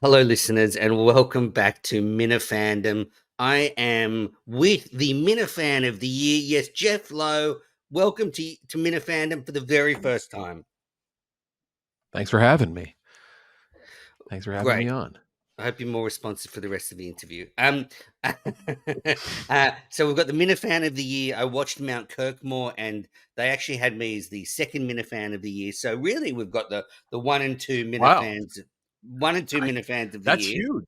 Hello, listeners, and welcome back to Minifandom. I am with the Minifan of the year. Yes, Jeff Lowe. Welcome to Minifandom for the very first time. Thanks for having me. Thanks for having me Great. on. I hope you're more responsive for the rest of the interview. So we've got the Minifan of the year. I watched Mount Kirkmore, and they actually had me as the second Minifan of the year. So really, we've got the one and two Wow, Minifans of the that's year. huge.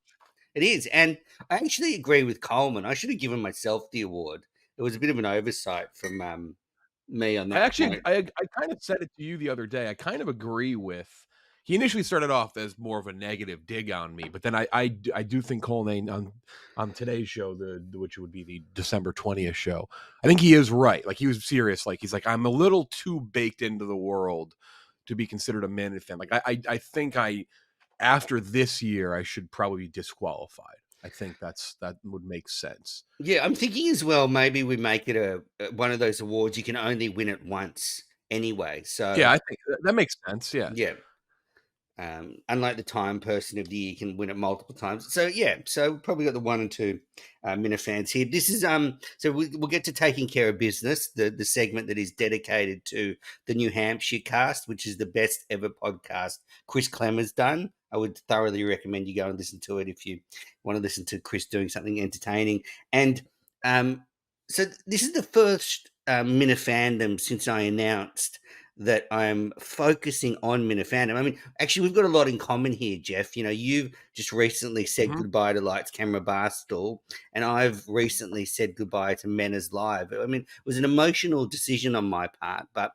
It is, and I actually agree with Coleman. I should have given myself the award. It was a bit of an oversight from me on I that actually, point. I kind of said it to you the other day. I kind of agree with. He initially started off as more of a negative dig on me, but then I do think Colnane on today's show, which would be the December 20th show. I think he is right. Like he was serious. Like he's like, I'm a little too baked into the world to be considered a Minifan. Like I think after this year I should probably be disqualified. I think that would make sense. Yeah, I'm thinking as well. Maybe we make it a one of those awards you can only win it once anyway. So Yeah, I think that makes sense. Yeah. yeah, unlike the Time Person of the Year, you can win it multiple times. So yeah, so probably got the one and two Minifans here. This is so we'll get to taking care of business, the segment that is dedicated to the New Hampshire cast, which is the best ever podcast Chris Clemmer's done. I would thoroughly recommend you go and listen to it if you want to listen to Chris doing something entertaining. And so this is the first Minifandom since I announced that I'm focusing on Minifandom. I mean, actually, we've got a lot in common here, Jeff. You know, you've just recently said Mhm. goodbye to Lights Camera Barstool, and I've recently said goodbye to Mena's Live. I mean, it was an emotional decision on my part, but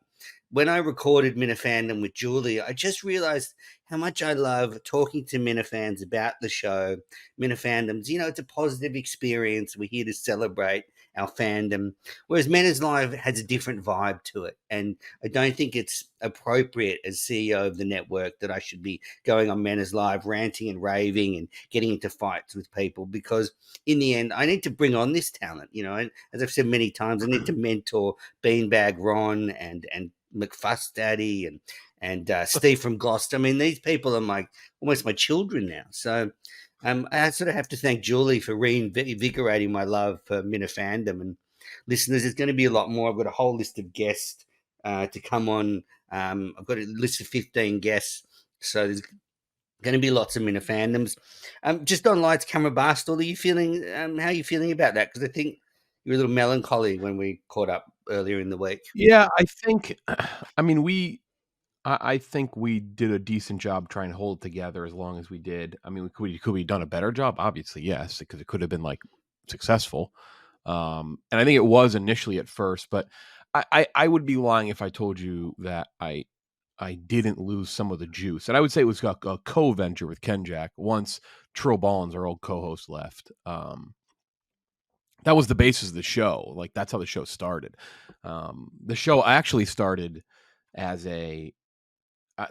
when I recorded Minifandom with Julie, I just realized how much I love talking to Minifans about the show. Minifandoms, you know, it's a positive experience. We're here to celebrate our fandom. Whereas Mena's Live has a different vibe to it. And I don't think it's appropriate as CEO of the network that I should be going on Mena's Live ranting and raving and getting into fights with people, because in the end, I need to bring on this talent. You know, and as I've said many times, I need to mentor Beanbag Ron and McFuss Daddy and Steve from Gloucester. I mean, these people are almost my children now. So I sort of have to thank Julie for reinvigorating my love for Minifandom. And listeners, there's going to be a lot more. I've got a whole list of guests to come on. I've got a list of 15 guests. So there's going to be lots of Minifandoms. Just on Lights, Camera, Barstool, are you feeling, how are you feeling about that? Because I think you were a little melancholy when we caught up earlier in the week. Yeah, I think I mean, I think we did a decent job trying to hold it together as long as we did. I mean, could we done a better job? Obviously, yes, because it could have been, like, successful. And I think it was initially at first, but I would be lying if I told you that I didn't lose some of the juice. And I would say it was a co-venture with Ken Jack once Trill Ballins, our old co-host, left. That was the basis of the show. Like, that's how the show started. The show actually started as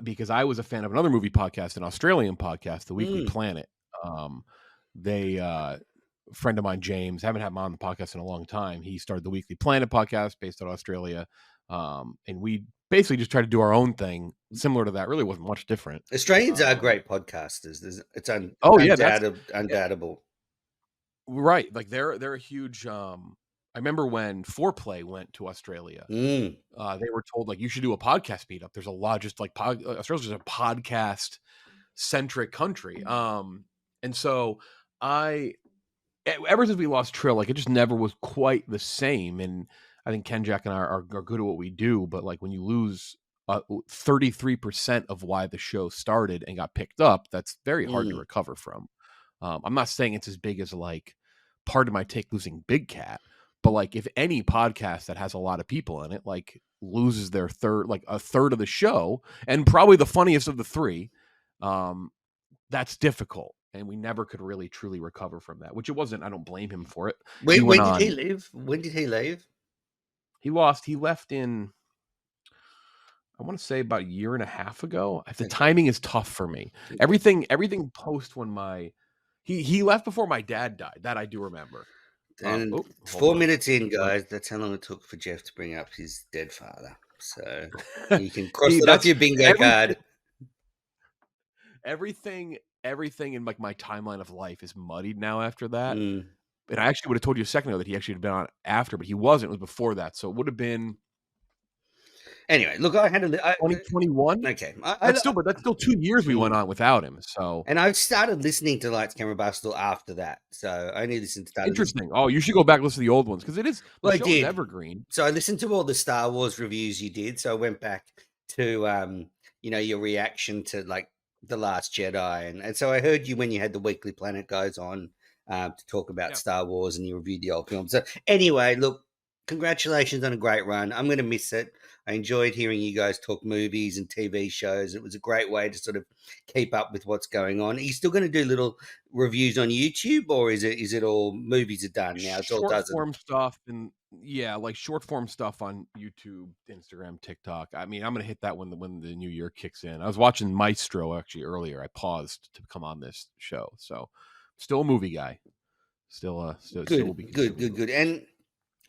because I was a fan of another movie podcast, an Australian podcast, The Weekly Mm. Planet. They a friend of mine, James, haven't had him on the podcast in a long time. He started the Weekly Planet podcast based out of Australia, and we basically just tried to do our own thing, similar to that. Really wasn't much different. Australians are great podcasters. It's Oh yeah, that's undoubtable. right. Like they're a huge. I remember when Foreplay went to Australia. Mm. They were told, like, you should do a podcast meetup. There's a lot, just like Australia's just a podcast centric country. And so ever since we lost Trill, like, it just never was quite the same. And I think Ken Jack and I are good at what we do, but like when you lose 33% of why the show started and got picked up, that's very hard to Mm. recover from. I'm not saying it's as big as, like, part of my take losing Big Cat, but like if any podcast that has a lot of people in it, like, loses their a third of the show and probably the funniest of the three, that's difficult. And we never could really truly recover from that, which it wasn't. I don't blame him for it. He went When did he on, leave? When did he leave? he left in, I want to say, about a year and a half ago. The Okay. timing is tough for me. Everything post when he left before my dad died. That I do remember. And Oh, it's hold 4 minutes in, on. guys. That's how long it took for Jeff to bring up his dead father. So you can cross See, that off that's your bingo card. everything everything in like my timeline of life is muddied now after that. Mm. And I actually would have told you a second ago that he actually had been on after, but he wasn't. It was before that, so it would have been Anyway, look, I had a. 2021. Okay, But that's still 2 years we went mm. on without him. So And I've started listening to Lights Camera Barstool after that. So I only started listening. interesting. Oh, you should go back and listen to the old ones because the Well, I show is did. evergreen. So I listened to all the Star Wars reviews you did. So I went back to your reaction to like The Last Jedi, and so I heard you when you had the Weekly Planet guys on to talk about Yeah. Star Wars, and you reviewed the old films. So anyway, look, congratulations on a great run. I'm going to miss it. I enjoyed hearing you guys talk movies and TV shows. It was a great way to sort of keep up with what's going on. Are you still going to do little reviews on YouTube, or is it all movies are done now? It's all Short dozen. form stuff and yeah, like short form stuff on YouTube, Instagram, TikTok. I mean, I'm gonna hit that when the new year kicks in. I was watching Maestro actually earlier. I paused to come on this show, so still a movie guy. Still will be consuming Good. movies. And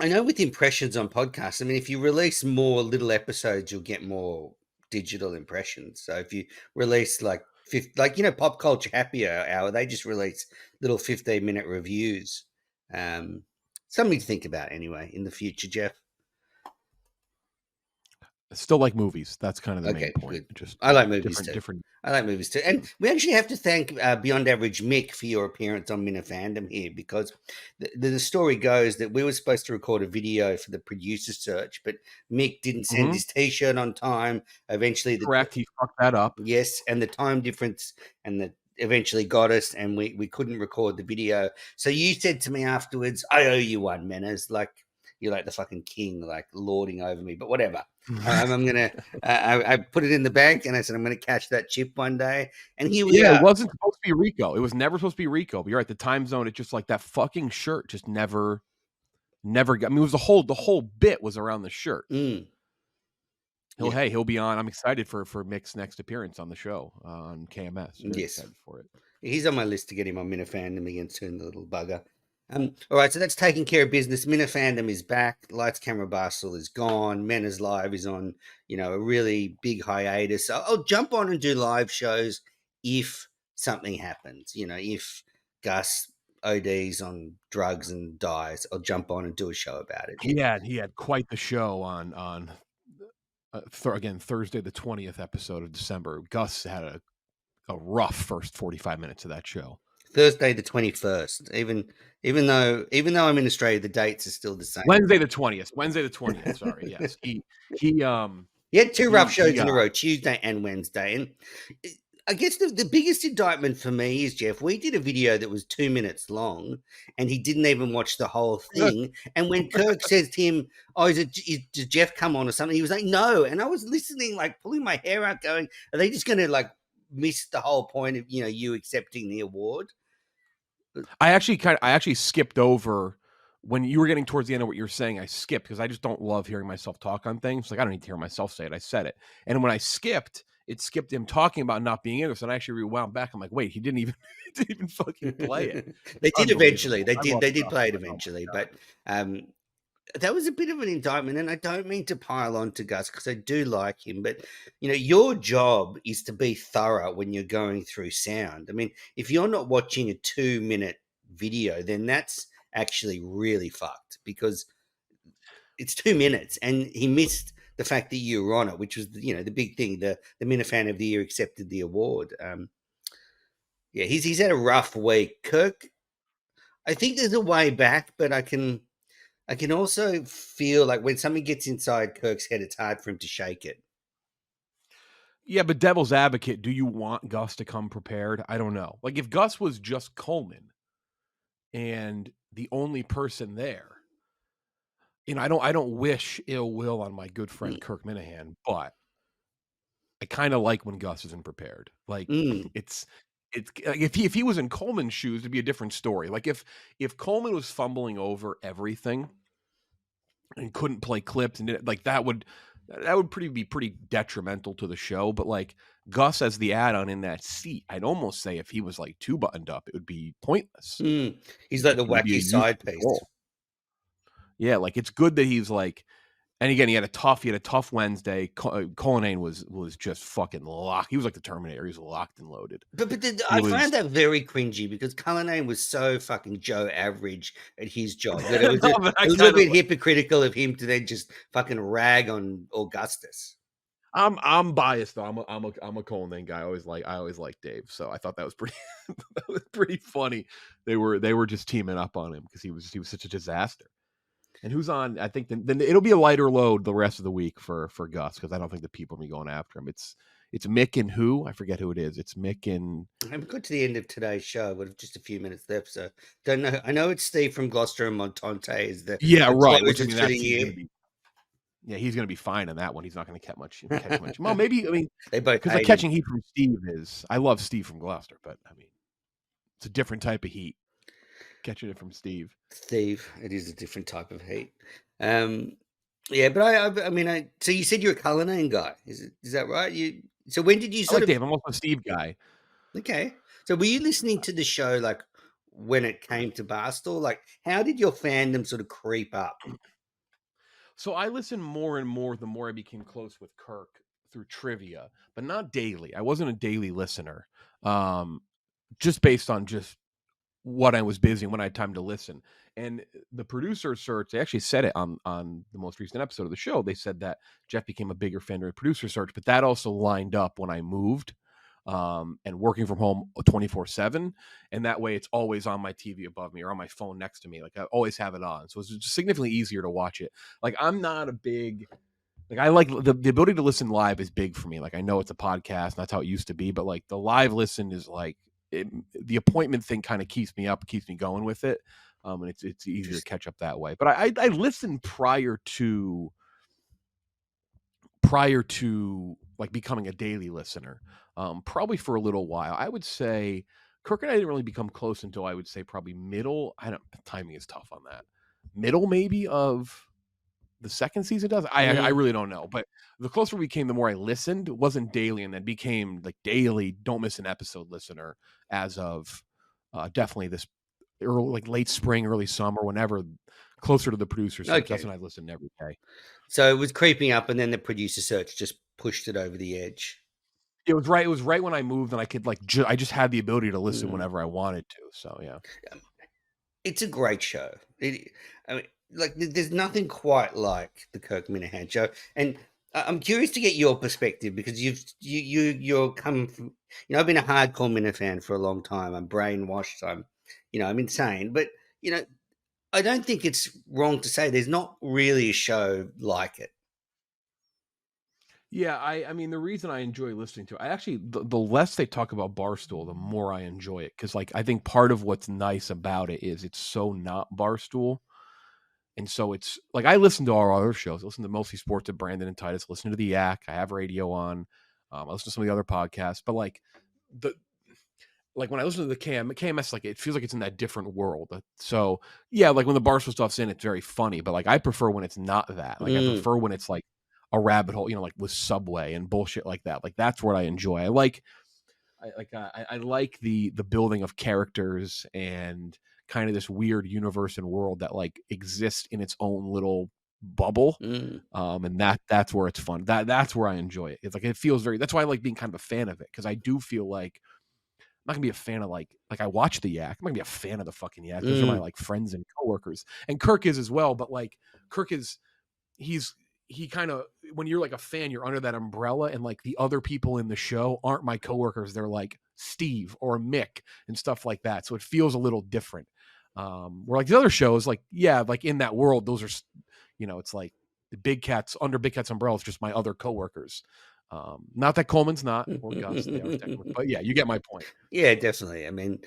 I know with impressions on podcasts, I mean, if you release more little episodes, you'll get more digital impressions. So if you release like Pop Culture Happy Hour, they just release little 15-minute reviews. Um, Something to think about anyway in the future, Jeff. Still like movies. That's kind of the main Okay, point. good. Just I like movies too. different. I like movies too. And we actually have to thank Beyond Average Mick for your appearance on Minifandom here, because the story goes that we were supposed to record a video for the producer search, but Mick didn't send his T-shirt on time. Eventually, Correct. He fucked that up. yes, and the time difference and the eventually got us, and we couldn't record the video. So you said to me afterwards, "I owe you one, Menas." Like you're like the fucking king, like lording over me. But whatever. I'm gonna. I put it in the bank, and I said I'm gonna catch that chip one day. And here we Yeah, it are. wasn't supposed to be Rico. It was never supposed to be Rico. But you're right. The time zone. It just like that fucking shirt just never got. I mean, it was the whole bit was around the shirt. Yeah. He'll be on. I'm excited for Mick's next appearance on the show on KMS. Very Yes, excited for it. he's on my list to get him on Minifandom again soon, the little bugger. All right, so that's taking care of business. Minifandom is back. Lights, Camera, Barstool is gone. Men is Live is on, a really big hiatus. So I'll jump on and do live shows if something happens. If Gus ODs on drugs and dies, I'll jump on and do a show about it. He had quite the show on again Thursday the 20th episode of December. Gus had a rough first 45 minutes of that show. Thursday the 21st. Even though I'm in Australia, the dates are still the same. Wednesday the 20th. Sorry, yes. He had two rough shows in a row, Tuesday and Wednesday. And I guess the biggest indictment for me is, Jeff, we did a video that was 2 minutes long, and he didn't even watch the whole thing. And when Kirk says to him, "Oh, did Jeff come on or something?" He was like, "No." And I was listening, like pulling my hair out, going, "Are they just going to like miss the whole point of you accepting the award?" I actually skipped over when you were getting towards the end of what you were saying. I skipped because I just don't love hearing myself talk on things. Like I don't need to hear myself say it. I said it, and when I skipped, it skipped him talking about not being in this, and I actually rewound back. I'm like, wait, he didn't even fucking play it. They did eventually. They did play it eventually, but that was a bit of an indictment, and I don't mean to pile on to Gus because I do like him, but your job is to be thorough when you're going through sound. I mean, if you're not watching a 2-minute video, then that's actually really fucked because it's 2 minutes, and he missed the fact that you were on it, which was the big thing. The Minifan of the Year accepted the award. Yeah, he's had a rough week. Kirk, I think there's a way back, but I can also feel like when something gets inside Kirk's head, it's hard for him to shake it. Yeah, but devil's advocate, do you want Gus to come prepared? I don't know. Like if Gus was just Coleman and the only person there, I don't wish ill will on my good friend Kirk Minahan, but I kind of like when Gus isn't prepared. Like it's if he was in Coleman's shoes, it'd be a different story. Like if Coleman was fumbling over everything and couldn't play clips and like that would be pretty detrimental to the show. But like Gus as the add-on in that seat, I'd almost say if he was like too buttoned up, it would be pointless. He's like the wacky side piece. Yeah, like it's good that he's like And again, he had a tough Wednesday. Cullinane was just fucking locked. He was like the Terminator. He was locked and loaded. I It was found that very cringy because Cullinane was so fucking Joe average at his job that it was no, but I a little kind of bit hypocritical of him to then just fucking rag on Augustus. I'm biased though. I'm a Cullinane guy. I always like Dave. So I thought that was pretty that was pretty funny. They were just teaming up on him because he was such a disaster. And who's on? I think then it'll be a lighter load the rest of the week for Gus because I don't think the people will be going after him. It's Mick and who? I forget who it is. It's Mick and I haven't got to the end of today's show. We've just a few minutes left, so don't know. I know it's Steve from Gloucester and Montante is yeah, the right. Which I closers mean, for the that's year. he's gonna be fine in that one. He's not gonna catch much. Well, maybe I mean They both because like hate him. catching heat from Steve is I love Steve from Gloucester, but I mean it's a different type of heat. Catching it from Steve. Steve, it is a different type of heat. Yeah, but I mean, so you said you're a Cullinane guy, is that right? So when did you I sort like of Dave. I'm also a Steve guy. okay? So were you listening to the show like when it came to Barstool? Like, how did your fandom sort of creep up? So I listened more and more the more I became close with Kirk through trivia, but not daily. I wasn't a daily listener. Um, just based on just what I was busy and when I had time to listen. And the producer search, they actually said it on the most recent episode of the show. They said that Jeff became a bigger fan of the producer search, but that also lined up when I moved and working from home 24/7. And that way it's always on my TV above me or on my phone next to me. Like I always have it on. So it's just significantly easier to watch it. Like I'm not a big like I like the ability to listen live is big for me. Like I know it's a podcast and that's how it used to be, but like the live listen is like the appointment thing kind of keeps me up, keeps me going with it. And it's easier to catch up that way. But I listened prior to like becoming a daily listener, probably for a little while. I would say Kirk and I didn't really become close until I would say probably middle. I don't timing is tough on that. Middle maybe of the second season does. I Mm, really don't know, but the closer we came, the more I listened. It wasn't daily, and then became like daily. Don't miss an episode listener as of definitely this early, like late spring, early summer, whenever closer to the producer search. That's okay, when I listened every day. so it was creeping up, and then the producer search just pushed it over the edge. It was right. It was right when I moved, and I could like I just had the ability to listen Mm. whenever I wanted to. So yeah. It's a great show. I mean, like there's nothing quite like the Kirk Minahan show, and I'm curious to get your perspective because you're coming from. I've been a hardcore Minifan for a long time. I'm brainwashed. I'm insane. But you know, I don't think it's wrong to say there's not really a show like it. Yeah, I mean the reason I enjoy listening to it, I actually the less they talk about Barstool, the more I enjoy it because like I think part of what's nice about it is it's so not Barstool, and so it's like I listen to our other shows. I listen to Mostly Sports with Brandon and Titus. Listen to the Yak. I have radio on. I listen to some of the other podcasts, but the like when I listen to the KMS, like it feels like it's in that different world. So yeah, like when the Barstool stuff's in, it's very funny. But like I prefer when it's not that. Like I Mm, prefer when it's like a rabbit hole, like with Subway and bullshit like that. Like that's what I enjoy. I like the building of characters and kind of this weird universe and world that like exists in its own little bubble. mm, And that's where it's fun. That's where I enjoy it. It's like it feels very. That's why I like being kind of a fan of it because I do feel like I'm not gonna be a fan of like I watch the Yak. I'm not gonna be a fan of the fucking Yak. Those are my mm, like friends and coworkers, and Kirk is as well. But like Kirk is, he kind of when you're like a fan, you're under that umbrella, and like the other people in the show aren't my coworkers. They're like Steve or Mick and stuff like that. So it feels a little different. Where like the other shows, like yeah, like in that world, those are it's like the big cats under Big Cat's umbrella is just my other coworkers. Not that Coleman's not or Gus, they are technically, but yeah, you get my point. Yeah, definitely. I mean,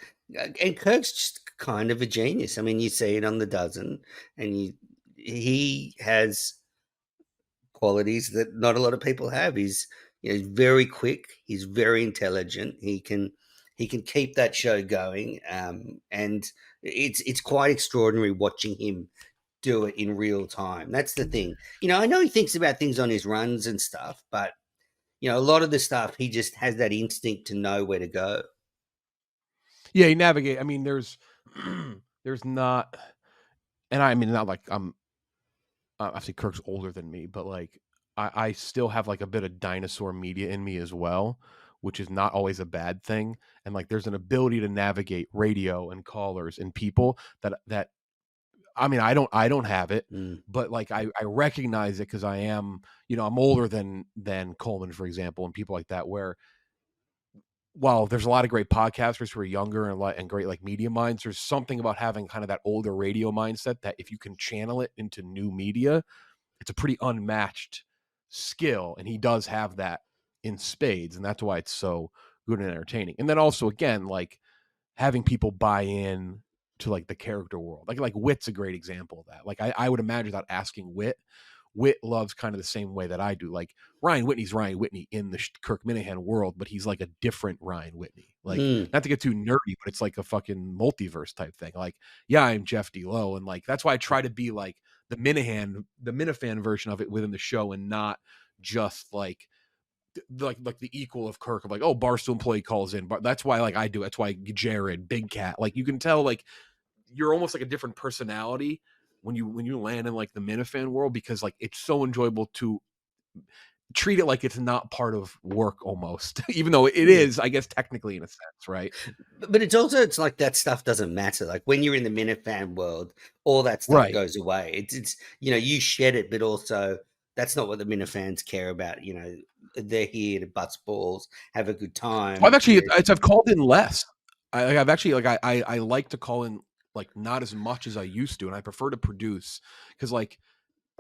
and Kirk's just kind of a genius. I mean, you see it on the dozen, and he has qualities that not a lot of people have. He's very quick. He's very intelligent. He can keep that show going, and it's quite extraordinary watching him do it in real time. That's the thing. I know he thinks about things on his runs and stuff, but a lot of the stuff he just has that instinct to know where to go. Yeah, you navigate. I mean, there's there's not, and I mean not like I'm. obviously Kirk's older than me, but like I still have like a bit of dinosaur media in me as well, which is not always a bad thing. And like there's an ability to navigate radio and callers and people that I mean I don't have it, Mm. but like I recognize it because I am, I'm older than Coleman, for example, and people like that, where while there's a lot of great podcasters who are younger and great like media minds, there's something about having kind of that older radio mindset that if you can channel it into new media, it's a pretty unmatched skill, and he does have that in spades, and that's why it's so good and entertaining. And then also, again, like having people buy in to like the character world, like Wit's a great example of that. Like I would imagine without asking Wit loves kind of the same way that I do. Like Ryan Whitney's Ryan Whitney in the Kirk Minahan world, but he's like a different Ryan Whitney. Like, Mm. not to get too nerdy, but it's like a fucking multiverse type thing. Like, yeah, I'm Jeff D. Lowe, and like that's why I try to be like the Minifan version of it within the show, and not just like the equal of Kirk of like, oh, Barstool employee calls in. But that's why like I do. That's why Jared, Big Cat, like you can tell like you're almost like a different personality when you land in like the Minifan world, because like it's so enjoyable to treat it like it's not part of work almost, even though it Yeah. is, I guess, technically in a sense, right? But it's like that stuff doesn't matter. Like when you're in the Minifan world, all that stuff Right. goes away. It's you shed it, but also that's not what the Minifans care about. They're here to bust balls, have a good So I've time. actually I've called in less. I've actually like I like to call in like not as much as I used to, and I prefer to produce because like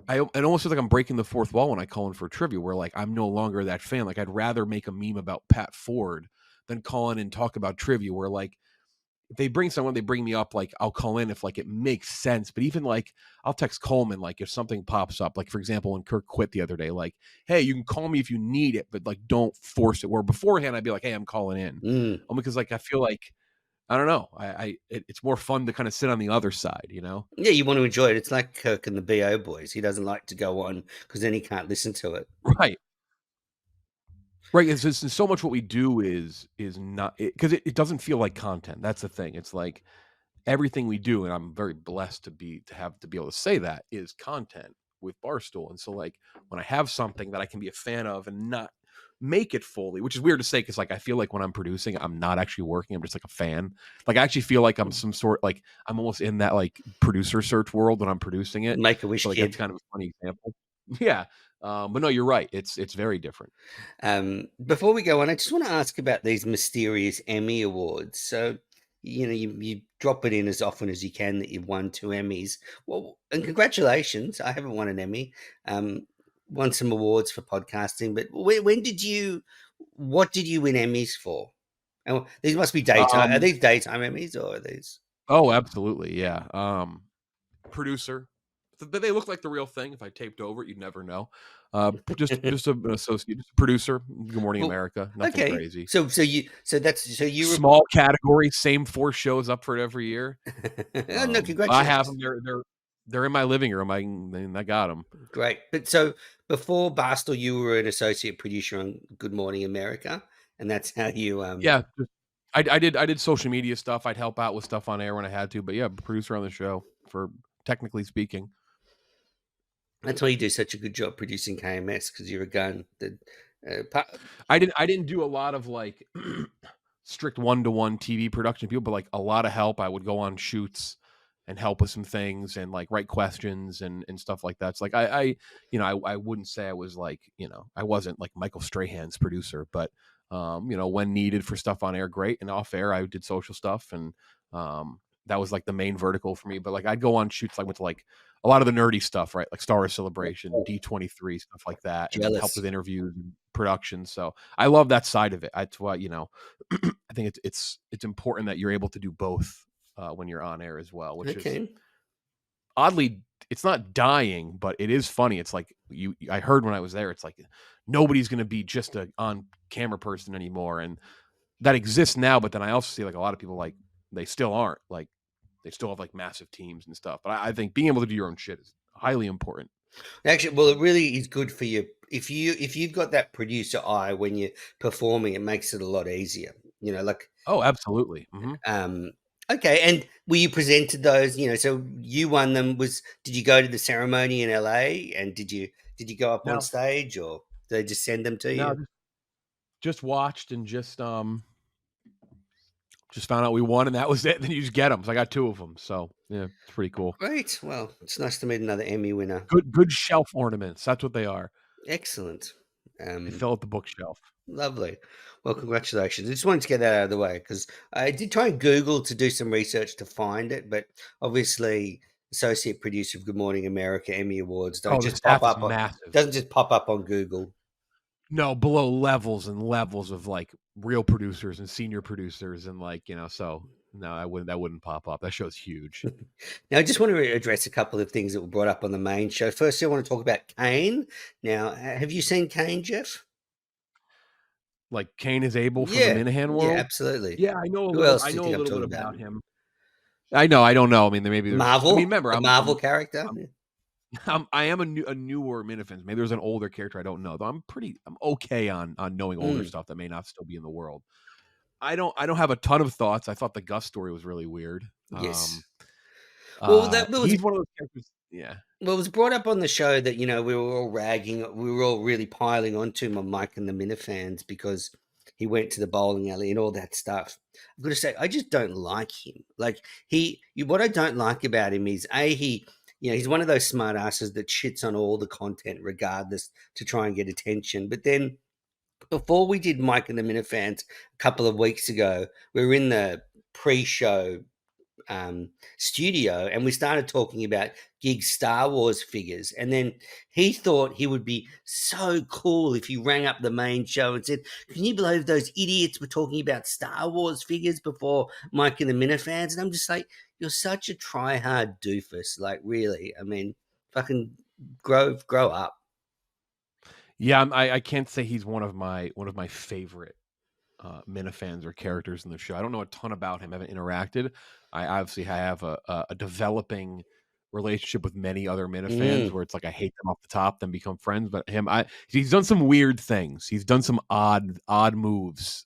it almost feels like I'm breaking the fourth wall when I call in for trivia, where like I'm no longer that fan. Like I'd rather make a meme about Pat Ford than call in and talk about trivia. Where like if they bring someone, they bring me up, like I'll call in if like it makes sense. But even like I'll text Coleman like if something pops up, like for example when Kirk quit the other day, like hey, you can call me if you need it, but like don't force it. Where beforehand I'd be like, hey, I'm calling in, Mm. because like I feel like I don't know, it's more fun to kind of sit on the other side, Yeah, you want to enjoy it. It's like Kirk and the BO boys. He doesn't like to go on because then he can't listen to it. Right. Right, it's so much what we do is not because it doesn't feel like content. That's the thing. It's like everything we do, and I'm very blessed to be able to say that is content with Barstool. And so like when I have something that I can be a fan of and not make it fully, which is weird to say because like I feel like when I'm producing, I'm not actually working. I'm just like a fan. Like I actually feel like I'm some sort like I'm almost in that like producer search world when I'm producing it. Make a So wish, like that's kid. kind of a funny example. Yeah. But no, you're right. It's very different. Before we go on, I just want to ask about these mysterious Emmy awards. So, you drop it in as often as you can that you've won 2 Emmys. Well, and congratulations. I haven't won an Emmy. Um, Won some awards for podcasting, but what did you win Emmys for? Oh, these must be daytime. Are Um, these daytime Emmys or are these? oh, absolutely. Yeah. Producer. But they look like the real thing. If I taped over it, you'd never know. Just an associate, just a producer. Good Morning Well, America. Nothing okay. crazy. So you were. Small category, same 4 shows up for it every year. Oh, no, I have them. congratulations. They're in my living room. I got them. Great. But so before Barstool, you were an associate producer on Good Morning America, and that's how you Yeah, I did social media stuff. I'd help out with stuff on air when I had to. But yeah, producer on the show for technically speaking. that's why you do such a good job producing KMS because you're a gun. I didn't do a lot of like strict one-to-one TV production people, but like a lot of help. I would go on shoots and help with some things and like write questions and stuff like that. It's like I wouldn't say I was like, I wasn't like Michael Strahan's producer, but when needed for stuff on air, great. And off air, I did social stuff, and that was like the main vertical for me. But like I'd go on shoots like with like a lot of the nerdy stuff, right? Like Star Wars Celebration, D23, stuff like that, and help Jealous. with interviews and production. So I love that side of it. That's why, I think it's important that you're able to do both when you're on air as well, which is Okay. oddly, it's not dying, but it is funny. It's like I heard when I was there, it's like nobody's going to be just a on camera person anymore. And that exists now. But then I also see like a lot of people, like they still aren't, like they still have like massive teams and stuff. But I think being able to do your own shit is highly important. Actually, well, it really is good for you if you've got that producer eye when you're performing. It makes it a lot easier. Like Oh, absolutely. Hmm. um, Okay, and were you presented those? So you won them. Did you go to the ceremony in LA? And did you go up on No, stage, or did they just send them to no, you? just watched and just found out we won, and that was it. Then you just get them. So I got 2 of them. So yeah, it's pretty cool. Great. Well, it's nice to meet another Emmy winner. Good shelf ornaments. That's what they are. Excellent. They Um, fill up the bookshelf. Lovely. Well, congratulations. I just wanted to get that out of the way because I did try and Google to do some research to find it, but obviously, associate producer of Good Morning America Emmy Awards don't Oh, the just pop staff is up on massive. doesn't just pop up on Google. No, below levels and levels of like real producers and senior producers and so no, that wouldn't pop up. That show's huge. Now, I just want to address a couple of things that were brought up on the main show. Firstly, I want to talk about Kane. Now, have you seen Kane, Jeff? Like Cain is Abel from the Yeah, Minahan yeah, world. absolutely. Yeah, Who else I do you know a think I'm little bit talking about? about him. I know, I don't know. I mean, Marvel, remember, the Marvel character. I am a newer Minifan. Maybe there's an older character I don't know. Though I'm okay on knowing older Mm, stuff that may not still be in the world. I don't have a ton of thoughts. I thought the Gus story was really weird. yes. Well, that was He's one of those characters. Yeah. Well, it was brought up on the show that, we were all really piling onto him on Mike and the Minifans because he went to the bowling alley and all that stuff. I've got to say, I just don't like him. Like what I don't like about him is he's one of those smart asses that shits on all the content regardless to try and get attention. But then before we did Mike and the Minifans a couple of weeks ago, we were in the pre-show studio and we started talking about gig Star Wars figures. And then he thought he would be so cool if he rang up the main show and said, "Can you believe those idiots were talking about Star Wars figures before Mike and the Minifans?" And I'm just like, you're such a try-hard doofus. Like, really? I mean, fucking grow up. Yeah, I can't say he's one of my favorite Minifans or characters in the show. I don't know a ton about him. I haven't interacted. I obviously have a developing relationship with many other Minifans Mm, where it's like I hate them off the top, then become friends. But he's done some weird things. He's done some odd moves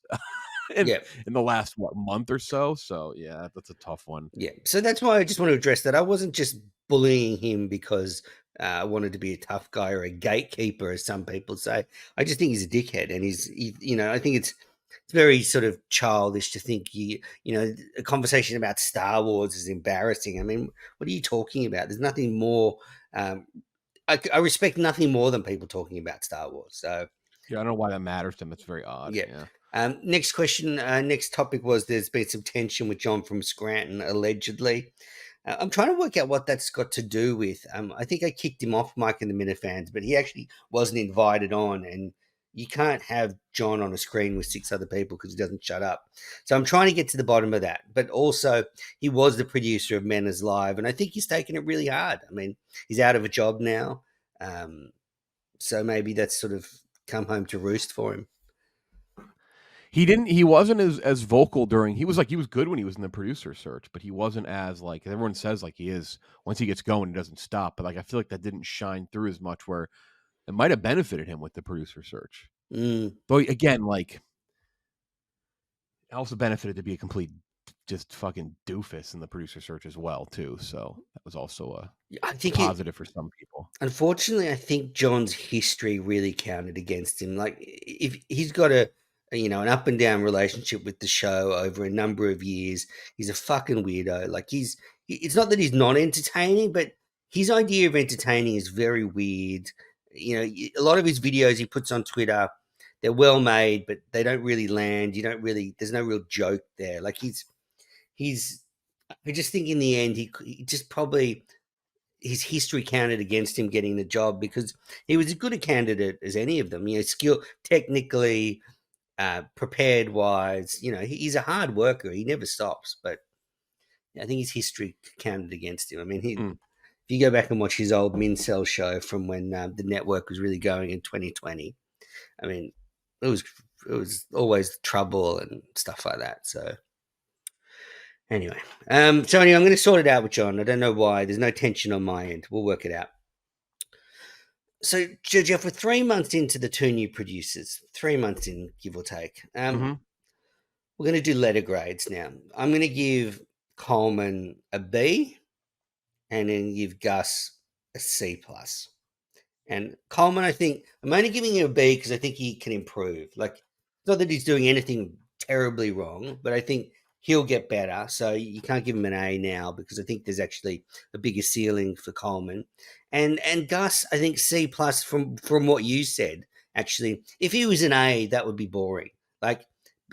in yeah. in the last month or so. So yeah, that's a tough one. Yeah. So that's why I just want to address that. I wasn't just bullying him because I wanted to be a tough guy or a gatekeeper, as some people say. I just think he's a dickhead, and I think it's very sort of childish to think a conversation about Star Wars is embarrassing. I mean, what are you talking about? There's nothing more. Um, I respect nothing more than people talking about Star Wars. So Yeah, I don't know why that matters to him. It's very odd. yeah. Yeah. Next question. Next topic was there's been some tension with John from Scranton, allegedly. I'm trying to work out what that's got to do with. I think I kicked him off Mike and the Minifans, but he actually wasn't invited on, and you can't have John on a screen with 6 other people because he doesn't shut up. So I'm trying to get to the bottom of that. But also, he was the producer of Men is Live, and I think he's taken it really hard. I mean, he's out of a job now, um, so maybe that's sort of come home to roost for him. He wasn't as vocal during. He was good when he was in the producer search, but he wasn't as like everyone says like he is. Once he gets going, he doesn't stop. But like I feel like that didn't shine through as much where it might have benefited him with the producer search. Mm. Though again, like it also benefited to be a complete just fucking doofus in the producer search as well too. So that was also a I think it positive for some people. Unfortunately, I think John's history really counted against him. Like, if he's got an up and down relationship with the show over a number of years, he's a fucking weirdo. Like, it's not that he's not entertaining, but his idea of entertaining is very weird. A lot of his videos he puts on Twitter, they're well made, but they don't really land. There's no real joke there. Like, he's, I just think in the end, he just probably his history counted against him getting the job because he was as good a candidate as any of them. Skill, technically, prepared wise. He's a hard worker. He never stops. But I think his history counted against him. I mean, Mm. if you go back and watch his old Mincel show from when the network was really going in 2020, I mean, it was always trouble and stuff like that. So. Anyway, I'm going to sort it out with John. I don't know why. There's no tension on my end. We'll work it out. So, Jeff, we're 3 months into the two new producers. 3 months in, give or take. Hmm. We're going to do letter grades now. I'm going to give Coleman a B, and then you've Gus a C plus. And Coleman, I think I'm only giving him a B because I think he can improve. Like, not that he's doing anything terribly wrong, but I think he'll get better. So you can't give him an A now because I think there's actually a bigger ceiling for Coleman. And Gus, I think C plus from what you said. Actually, if he was an A, that would be boring. Like,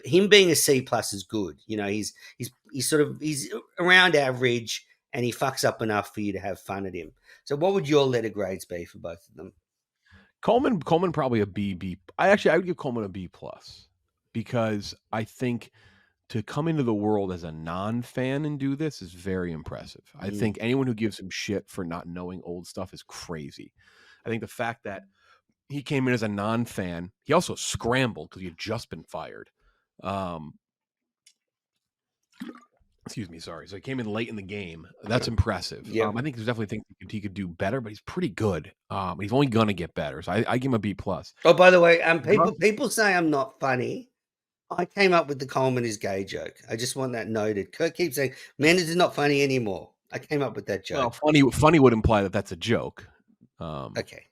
him being a C plus is good. You know, he's around average and he fucks up enough for you to have fun at him. So what would your letter grades be for both of them? Coleman probably a B. I would give Coleman a B plus because I think to come into the world as a non-fan and do this is very impressive. I think anyone who gives him shit for not knowing old stuff is crazy. I think the fact that he came in as a non-fan, he also scrambled because he had just been fired. Excuse me, sorry. So he came in late in the game. That's impressive. Yeah. I think there's definitely things he could do better, but he's pretty good. He's only gonna get better. So I give him a B plus. Oh, by the way, people say I'm not funny. I came up with the Coleman is gay joke. I just want that noted. Kirk keeps saying, "Man, this is not funny anymore." I came up with that joke. Well, funny would imply that that's a joke. Okay.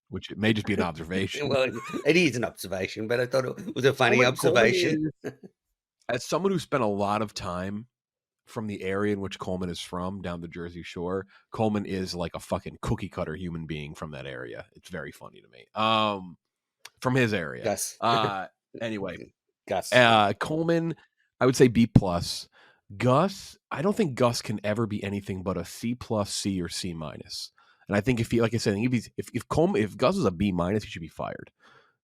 Which it may just be an observation. Well, it is an observation, but I thought it was a funny observation. As someone who spent a lot of time from the area in which Coleman is from, down the Jersey Shore, Coleman is like a fucking cookie cutter human being from that area. It's very funny to me. From his area. Gus. Anyway, Gus. Coleman, I would say B plus. Gus, I don't think Gus can ever be anything but a C plus, C or C minus. And I think if he, like I said, if Gus is a B minus, he should be fired.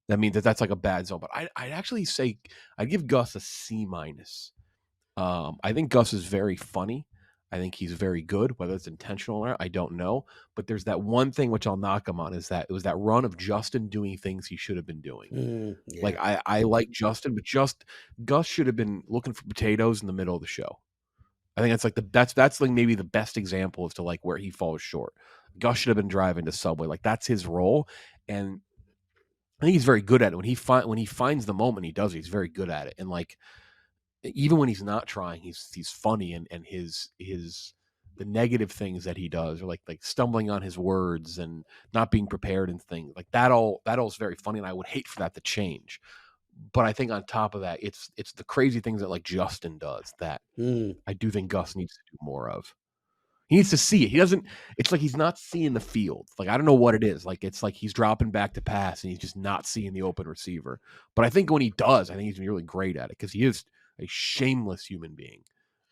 That means that's like a bad zone. But I'd actually say I'd give Gus a C minus. I think Gus is very funny. I think he's very good. Whether it's intentional or not, I don't know. But there's that one thing which I'll knock him on is that it was that run of Justin doing things he should have been doing. Yeah. Like I like Justin, but Gus should have been looking for potatoes in the middle of the show. I think that's like that's like maybe the best example as to like where he falls short. Gus should have been driving to Subway. Like that's his role, and I think he's very good at it. When he finds the moment, he does it. He's very good at it, and like even when he's not trying, he's funny, and his the negative things that he does, or like stumbling on his words and not being prepared and things like that. All is very funny, and I would hate for that to change. But I think on top of that, it's the crazy things that like Justin does that I do think Gus needs to do more of. He needs to see it. He doesn't. It's like he's not seeing the field. Like I don't know what it is. Like it's like he's dropping back to pass and he's just not seeing the open receiver. But I think when he does, I think he's really great at it because he is a shameless human being,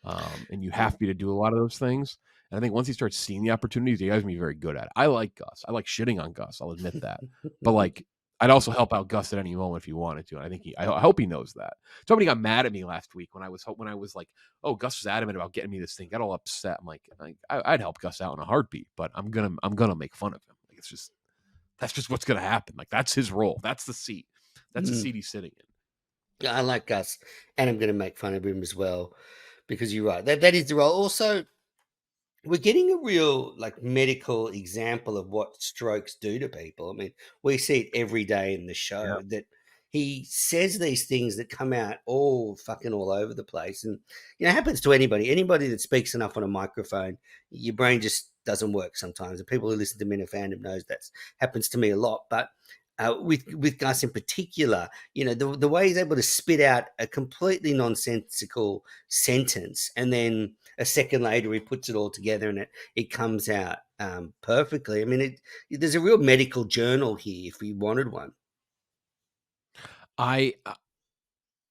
and you have to do a lot of those things. And I think once he starts seeing the opportunities, he has to be very good at it. I like Gus. I like shitting on Gus. I'll admit that. But like. I'd also help out Gus at any moment if he wanted to. And I think I hope he knows that. Somebody got mad at me last week when I was like, "Oh, Gus was adamant about getting me this thing." Got all upset. I'm like, I'd help Gus out in a heartbeat, but I'm gonna make fun of him. Like that's just what's gonna happen. Like that's his role. That's the seat. That's the seat he's sitting in. Yeah, I like Gus, and I'm gonna make fun of him as well because you're right. That is the role. Also, we're getting a real like medical example of what strokes do to people. I mean, we see it every day in the show that he says these things that come out all over the place. And, it happens to anybody that speaks enough on a microphone, your brain just doesn't work sometimes. And people who listen to Minifandom knows that happens to me a lot. But with Gus in particular, the way he's able to spit out a completely nonsensical sentence and then a second later he puts it all together and it comes out perfectly. I mean, there's a real medical journal here if we wanted one. I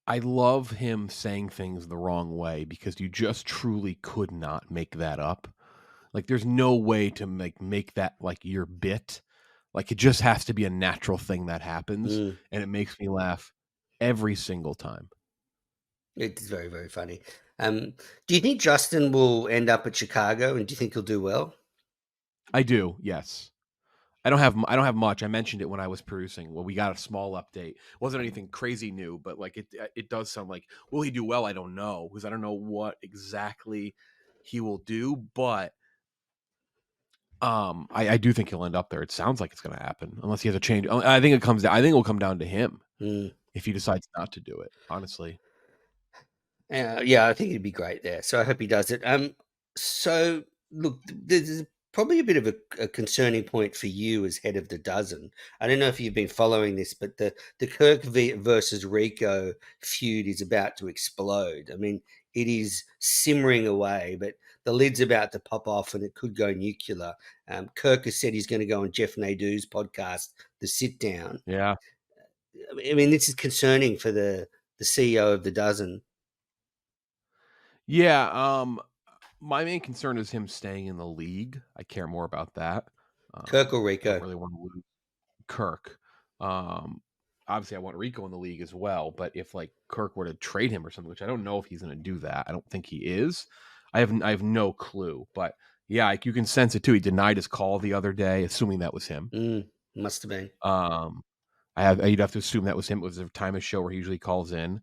love him saying things the wrong way because you just truly could not make that up. Like there's no way to make that like your bit. Like it just has to be a natural thing that happens, and it makes me laugh every single time. It's very, very funny. Do you think Justin will end up at Chicago, and do you think he'll do well? I do. Yes. I don't have much. I mentioned it when I was producing. Well, we got a small update. It wasn't anything crazy new, but like it does sound like will he do well? I don't know because I don't know what exactly he will do, but I do think he'll end up there. It sounds like it's going to happen unless he has a change. I think it will come down to him if he decides not to do it. Honestly. Yeah, I think he'd be great there. So I hope he does it. So look, there's probably a bit of a concerning point for you as head of the dozen. I don't know if you've been following this, but the Kirk versus Rico feud is about to explode. I mean, it is simmering away, but the lid's about to pop off, and it could go nuclear. Kirk has said he's going to go on Jeff Nadeau's podcast, The Sit Down. Yeah. I mean, this is concerning for the CEO of the dozen. Yeah. My main concern is him staying in the league. I care more about that. Kirk or I don't Rico? really want to lose Kirk. Um, Obviously, I want Rico in the league as well. But if like Kirk were to trade him or something, which I don't know if he's going to do that, I don't think he is. I have no clue. But yeah, like you can sense it too. He denied his call the other day, assuming that was him. Must have been. Um, you'd have to assume that was him. It was a time of show where he usually calls in.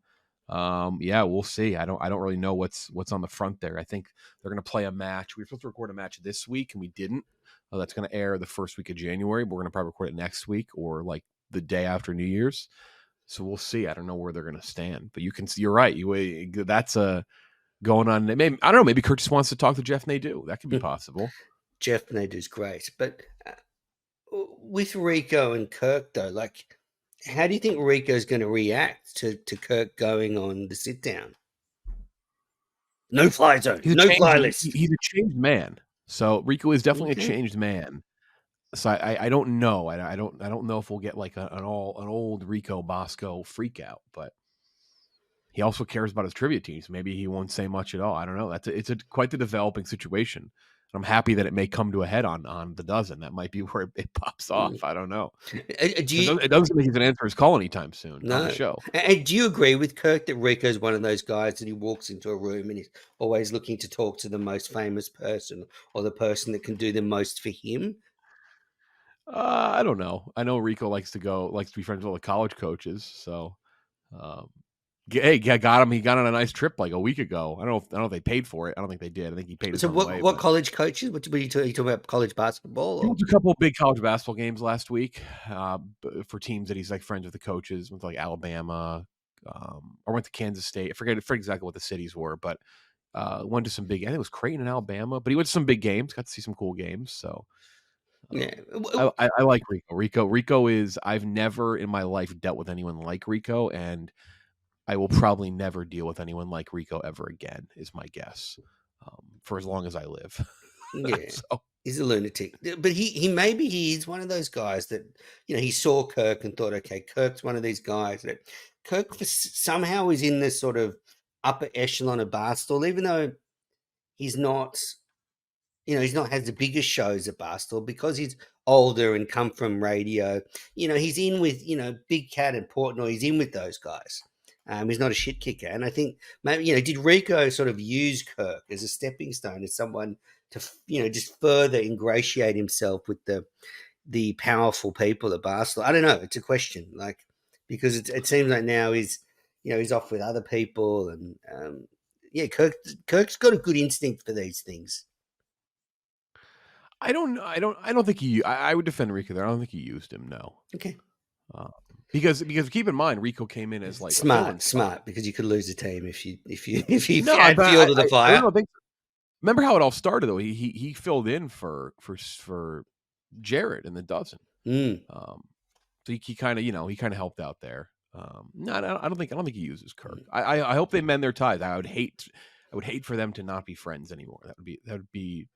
Yeah, we'll see. I don't really know what's on the front there. I think they're going to play a match. We were supposed to record a match this week and we didn't. That's going to air the first week of January, but we're going to probably record it next week or like the day after New Year's. So we'll see. I don't know where they're going to stand, but you can see. You're right. That's going on. Maybe I don't know. Maybe Kurt just wants to talk to Jeff Nadeau. That could be possible. Jeff Nadeau's great, but with Rico and Kirk though, like, how do you think Rico's going to react to Kirk going on the sit down? No fly zone, no fly list. He's a changed man. So Rico is definitely a Okay. changed man. So I don't know. I don't know if we'll get like an old Rico Bosco freak out, but he also cares about his trivia teams. Maybe he won't say much at all. I don't know. It's quite the developing situation. I'm happy that it may come to a head on the dozen. That might be where it pops off. I don't know. Do you, It doesn't seem like he's going to answer his call anytime soon on the no. show. And do you agree with Kirk that Rico's one of those guys that he walks into a room and he's always looking to talk to the most famous person or the person that can do the most for him? I don't know. I know Rico likes to be friends with all the college coaches. So, um, hey, got him. He got on a nice trip like a week ago. I don't know if they paid for it. I don't think they did. I think he paid his So own way. what college coaches? What were you talking about? College basketball? He Or? went to a couple of big college basketball games last week for teams that he's like friends with the coaches. Went to like Alabama, or went to Kansas State. I forget exactly what the cities were, but went to some big. I think it was Creighton in Alabama, but he went to some big games. Got to see some cool games. So Yeah. I like Rico. Rico is. I've never in my life dealt with anyone like Rico, and I will probably never deal with anyone like Rico ever again. Is my guess for as long as I live. Yeah. So. He's a lunatic, but he's one of those guys that he saw Kirk and thought, okay, Kirk's one of these guys that somehow is in this sort of upper echelon of Barstool, even though he's not, he's not has the biggest shows at Barstool because he's older and come from radio. He's in with Big Cat and Portnoy. He's in with those guys. He's not a shit kicker, and I think maybe did Rico sort of use Kirk as a stepping stone, as someone to just further ingratiate himself with the powerful people at Barstool? I don't know. It's a question, like, because it seems like now he's off with other people, and yeah, Kirk's got a good instinct for these things. I don't think I would defend Rico there. I don't think he used him. No. Okay. Because keep in mind, Rico came in as like smart, because you could lose a team if you no, had fuel to the fire. I don't think. Remember how it all started though? He filled in for Jared in the dozen. So he kind of helped out there. No, I don't think he uses Kirk. I hope they mend their ties. I would hate for them to not be friends anymore. That would be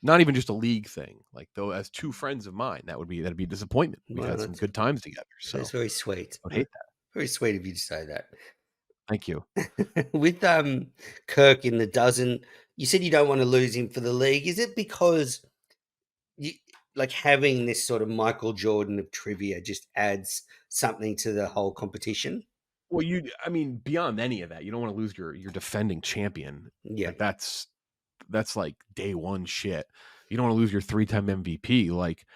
not even just a league thing. Like, though, as two friends of mine, that'd be a disappointment. We had some good times together. So that's very sweet. I would hate that. Very sweet of you to say that. Thank you. With Kirk in the dozen, you said you don't want to lose him for the league. Is it because like having this sort of Michael Jordan of trivia just adds something to the whole competition? Well, beyond any of that, you don't want to lose your defending champion. Yeah, like that's like day one shit. You don't want to lose your 3-time MVP. Like,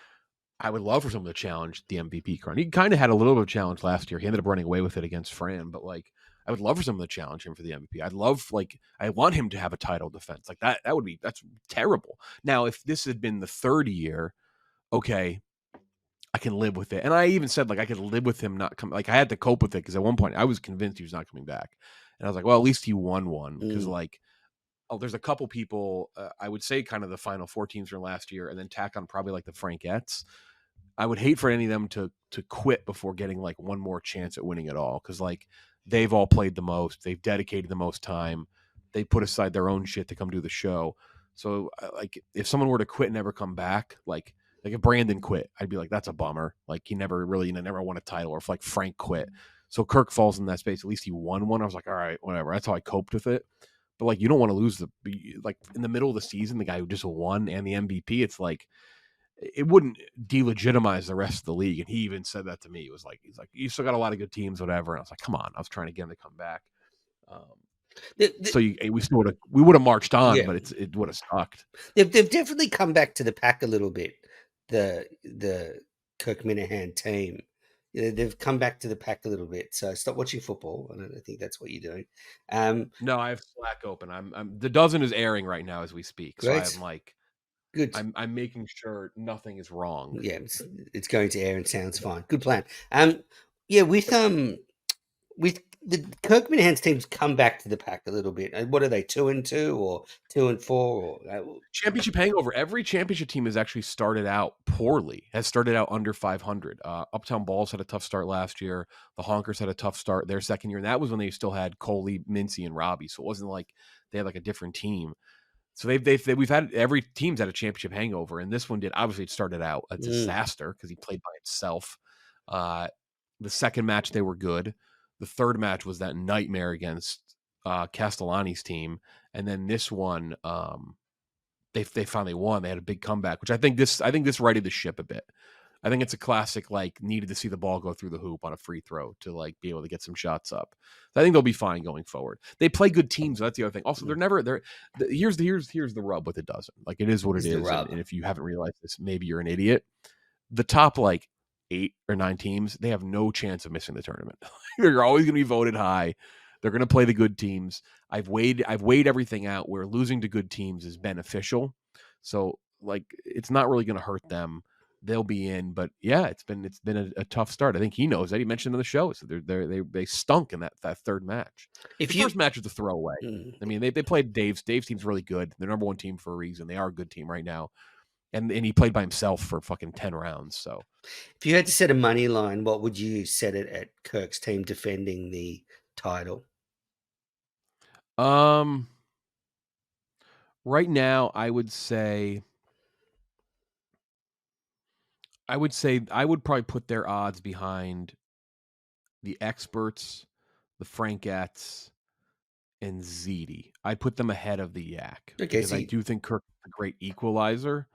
I would love for someone to challenge the MVP crown. He kind of had a little bit of challenge last year. He ended up running away with it against Fran, but like, I would love for someone to challenge him for the MVP. I want him to have a title defense. Like that's terrible. Now, if this had been the third year, okay, I can live with it. And I even said, like, I could live with him not coming. Like, I had to cope with it because at one point I was convinced he was not coming back. And I was like, well, at least he won one because Mm, like, oh, there's a couple people. I would say kind of the final four teams from last year, and then tack on probably like the Frankettes. I would hate for any of them to quit before getting like one more chance at winning it all because like they've all played the most, they've dedicated the most time, they put aside their own shit to come do the show. So like if someone were to quit and never come back, like if Brandon quit, I'd be like, that's a bummer. Like he never really never won a title, or if like Frank quit. So Kirk falls in that space. At least he won one. I was like, all right, whatever. That's how I coped with it. But like you don't want to lose like in the middle of the season, the guy who just won and the MVP. It's like it wouldn't delegitimize the rest of the league. And he even said that to me. He's like, you still got a lot of good teams, whatever. And I was like, come on. I was trying to get him to come back. Um, the, so we would have marched on, yeah, but it would have sucked. they've definitely come back to the pack a little bit. The Kirk Minahan team, they've come back to the pack a little bit. So stop watching football. I don't think that's what you're doing. No, I have Slack open. I'm the dozen is airing right now as we speak. So I'm Great, like, good. I'm making sure nothing is wrong. Yeah, it's going to air and sounds fine. Good plan. Yeah, with the Kirk Minahan's teams come back to the pack a little bit. What are they, 2-2 or 2-4 or Championship hangover. Every championship team has actually started out poorly, has started out under 500. Uptown Balls had a tough start last year. The Honkers had a tough start their second year. And that was when they still had Coley, Mincy, and Robbie. So it wasn't like they had like a different team. So we've had every team's had a championship hangover. And this one did. Obviously, it started out a disaster because he played by himself. The second match, they were good. The third match was that nightmare against Castellani's team. And then this one, they finally won. They had a big comeback, which I think this righted the ship a bit. I think it's a classic, like needed to see the ball go through the hoop on a free throw to like be able to get some shots up. So I think they'll be fine going forward. They play good teams. So that's the other thing. Also, here's the rub with it doesn't. Like it is what it is. And if you haven't realized this, maybe you're an idiot. The top like 8 or 9 teams, they have no chance of missing the tournament. They're always going to be voted high. They're going to play the good teams. I've weighed everything out where losing to good teams is beneficial. So like it's not really going to hurt them. They'll be in, but yeah, it's been a tough start. I think he knows that. He mentioned on the show, so they stunk in that third match. First match was a throwaway. I mean, they played Dave's team's really good. They're number one team for a reason. They are a good team right now, and he played by himself for fucking 10 rounds. So if you had to set a money line, what would you set it at Kirk's team defending the title? Right now, I would say I would probably put their odds behind the Experts, the Frankettes, and Ziti. I'd put them ahead of the Yak because I do think Kirk is a great equalizer.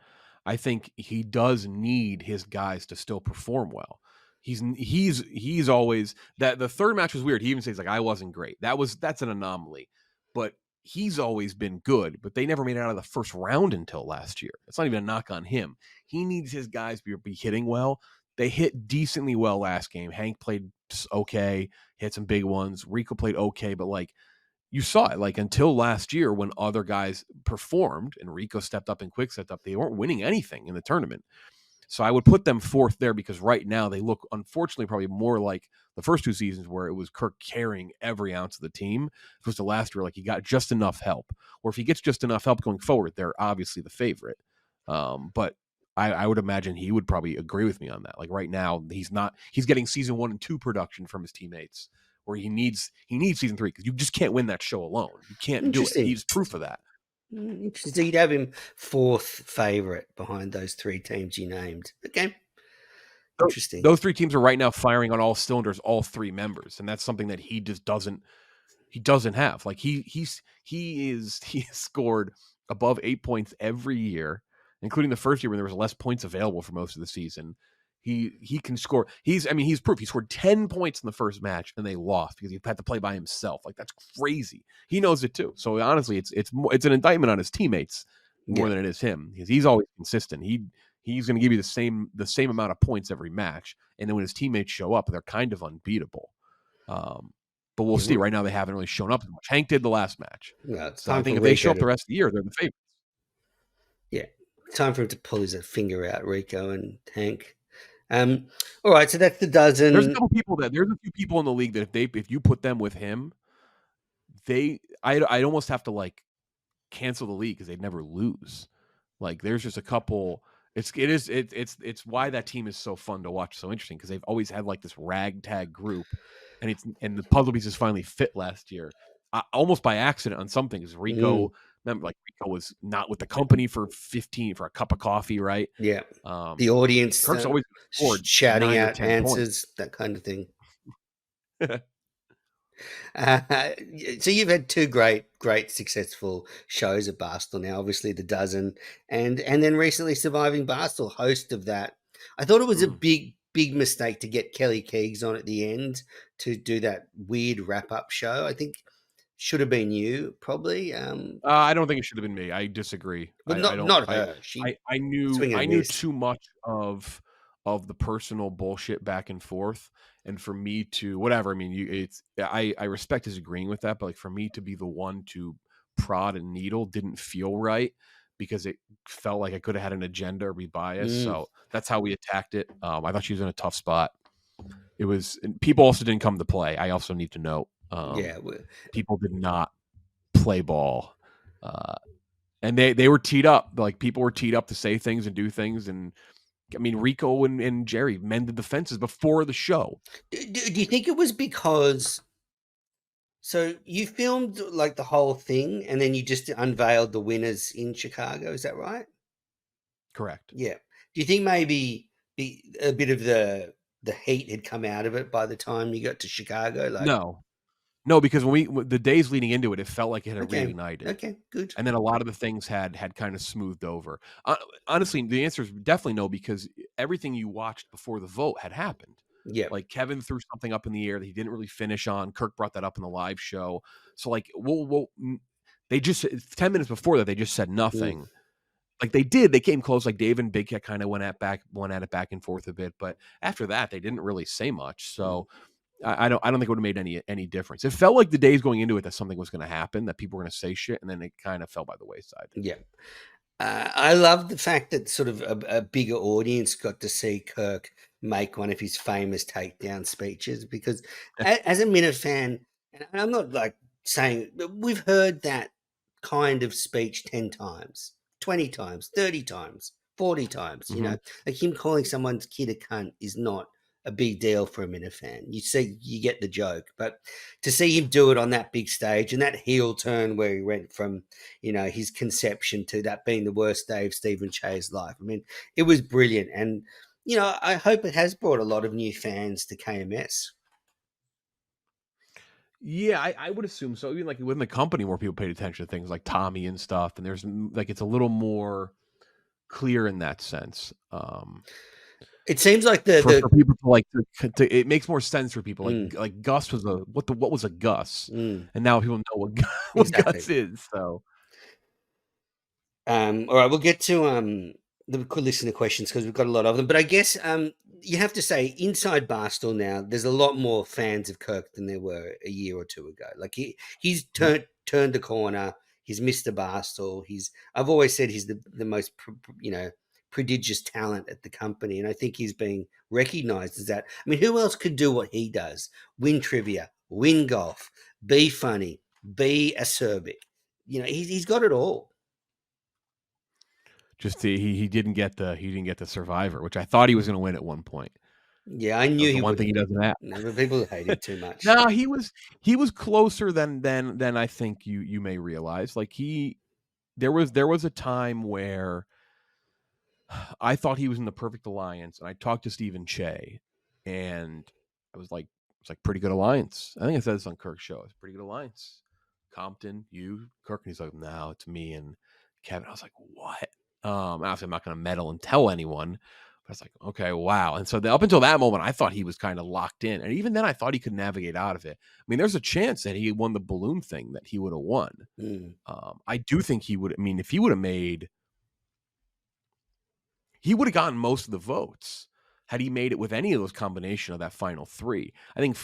I think he does need his guys to still perform well. He's always that the third match was weird. He even says like I wasn't great. That's an anomaly. But he's always been good, but they never made it out of the first round until last year. It's not even a knock on him. He needs his guys to be hitting well. They hit decently well last game. Hank played okay, hit some big ones. Rico played okay, but like you saw it like until last year when other guys performed and Rico stepped up and Quick stepped up, they weren't winning anything in the tournament. So I would put them fourth there because right now they look, unfortunately, probably more like the first 2 seasons where it was Kirk carrying every ounce of the team. Opposed to last year, like he got just enough help. Or if he gets just enough help going forward, they're obviously the favorite. But I would imagine he would probably agree with me on that. Like right now, he's getting season 1 and 2 production from his teammates, where he needs season 3 because you just can't win that show alone. You can't do it. He's proof of that. Interesting. So you'd have him fourth favorite behind those 3 teams you named. Okay. Interesting. Those 3 teams are right now firing on all cylinders, all 3 members, and that's something that he just doesn't have. Like he scored above 8 points every year, including the first year when there was less points available for most of the season. He can score. He's proof. He scored 10 points in the first match and they lost because he had to play by himself. Like that's crazy. He knows it too. So honestly, it's an indictment on his teammates more than it is him because he's always consistent. He's going to give you the same amount of points every match, and then when his teammates show up, they're kind of unbeatable. But we'll see. Right now, they haven't really shown up as much. Hank did the last match. So I think if they show up the rest of the year, they're the favorites. Yeah, time for him to pull his finger out, Rico and Hank. All right, so that's the dozen. There's a few people in the league that if you put them with him, I'd almost have to like cancel the league because they'd never lose. Like there's just a couple. It's why that team is so fun to watch, so interesting because they've always had like this ragtag group, and the puzzle pieces finally fit last year, almost by accident on something. Because Mm, Rico, remember, like Rico was not with the company for a cup of coffee, right? yeah. Um, The audience Kirk's always scored shouting 9 or out 10 points. answers, that kind of thing. Uh, so you've had two great, successful shows at Barstool now. Obviously, The Dozen, and then recently Surviving Barstool, host of that. I thought it was a Mm. big mistake to get Kelly Keegs on at the end to do that weird wrap up show. I think should have been you probably. I don't think it should have been me. I disagree. But I not don't. not her. She I knew swing and I a knew miss. too much of the personal bullshit back and forth, and for me to whatever. I mean, I respect his agreeing with that, but like for me to be the one to prod and needle didn't feel right because it felt like I could have had an agenda or be biased. Mm, So that's how we attacked it. I thought she was in a tough spot. It was and people also didn't come to play. I also need to note. yeah, People did not play ball. Uh, and they were teed up. Like people were teed up to say things and do things. And I mean, Rico and Jerry mended the fences before the show. do you think it was because? So you filmed like the whole thing, and then you just unveiled the winners in Chicago. Is that right? Correct. Yeah. Do you think maybe a bit of the heat had come out of it by the time you got to Chicago? Like, No, no, because the days leading into it, it felt like it had okay, reignited. okay, good. And then a lot of the things had kind of smoothed over. Honestly, the answer is definitely no because everything you watched before the vote had happened. Yeah. Like Kevin threw something up in the air that he didn't really finish on. Kirk brought that up in the live show. So like, they just 10 minutes before that they just said Mm, nothing. Like they did, they came close. Like Dave and Big Cat kind of went at it back and forth a bit, but after that they didn't really say much. mm, So I don't think it would have made any difference. It felt like the days going into it that something was going to happen, that people were going to say shit, and then it kind of fell by the wayside. yeah. I love the fact that sort of a bigger audience got to see Kirk make one of his famous takedown speeches because as a Minifan, and I'm not like saying we've heard that kind of speech 10 times, 20 times, 30 times, 40 times, Mm-hmm. like him calling someone's kid a cunt is not a big deal for a Minifan. You see, you get the joke, but to see him do it on that big stage and that heel turn where he went from his conception to that being the worst day of Stephen Che's life. I mean, it was brilliant. And, I hope it has brought a lot of new fans to KMS. Yeah, I would assume so. Even like within the company, more people paid attention to things like Tommy and stuff, and there's like it's a little more clear in that sense. It seems like For people to like it makes more sense for people. mm, Like Gus was what was a Gus, mm, and now people know what what exactly. Gus is. So All right, we'll get to the listener questions because we've got a lot of them. But I guess you have to say inside Barstool now, there's a lot more fans of Kirk than there were a year or two ago. Like he's mhm. turned the corner. He's Mr. Barstool. I've always said he's the most prodigious talent at the company, and I think he's being recognised as that. I mean, who else could do what he does? Win trivia, win golf, be funny, be acerbic. He's got it all. Just he didn't get the Survivor, which I thought he was going to win at one point. Yeah, I That knew was the he one thing he wouldn't. doesn't have. No, but people hate him too much. No, he was closer than I think you may realize. Like there was a time where I thought he was in the perfect alliance, and I talked to Stephen Che, and I was like, it's like pretty good alliance. I think I said this on Kirk's show. It's pretty good alliance. Compton, you, Kirk, and he's like, no, it's me and Kevin. I was like, what? Obviously, I'm not going to meddle and tell anyone. But I was like, okay, wow. And so up until that moment, I thought he was kind of locked in, and even then, I thought he could navigate out of it. I mean, there's a chance that he won the balloon thing that he would have won. Mm, I do think he would. I mean, if he would have made he would have gotten most of the votes had he made it with any of those combination of that final three. I think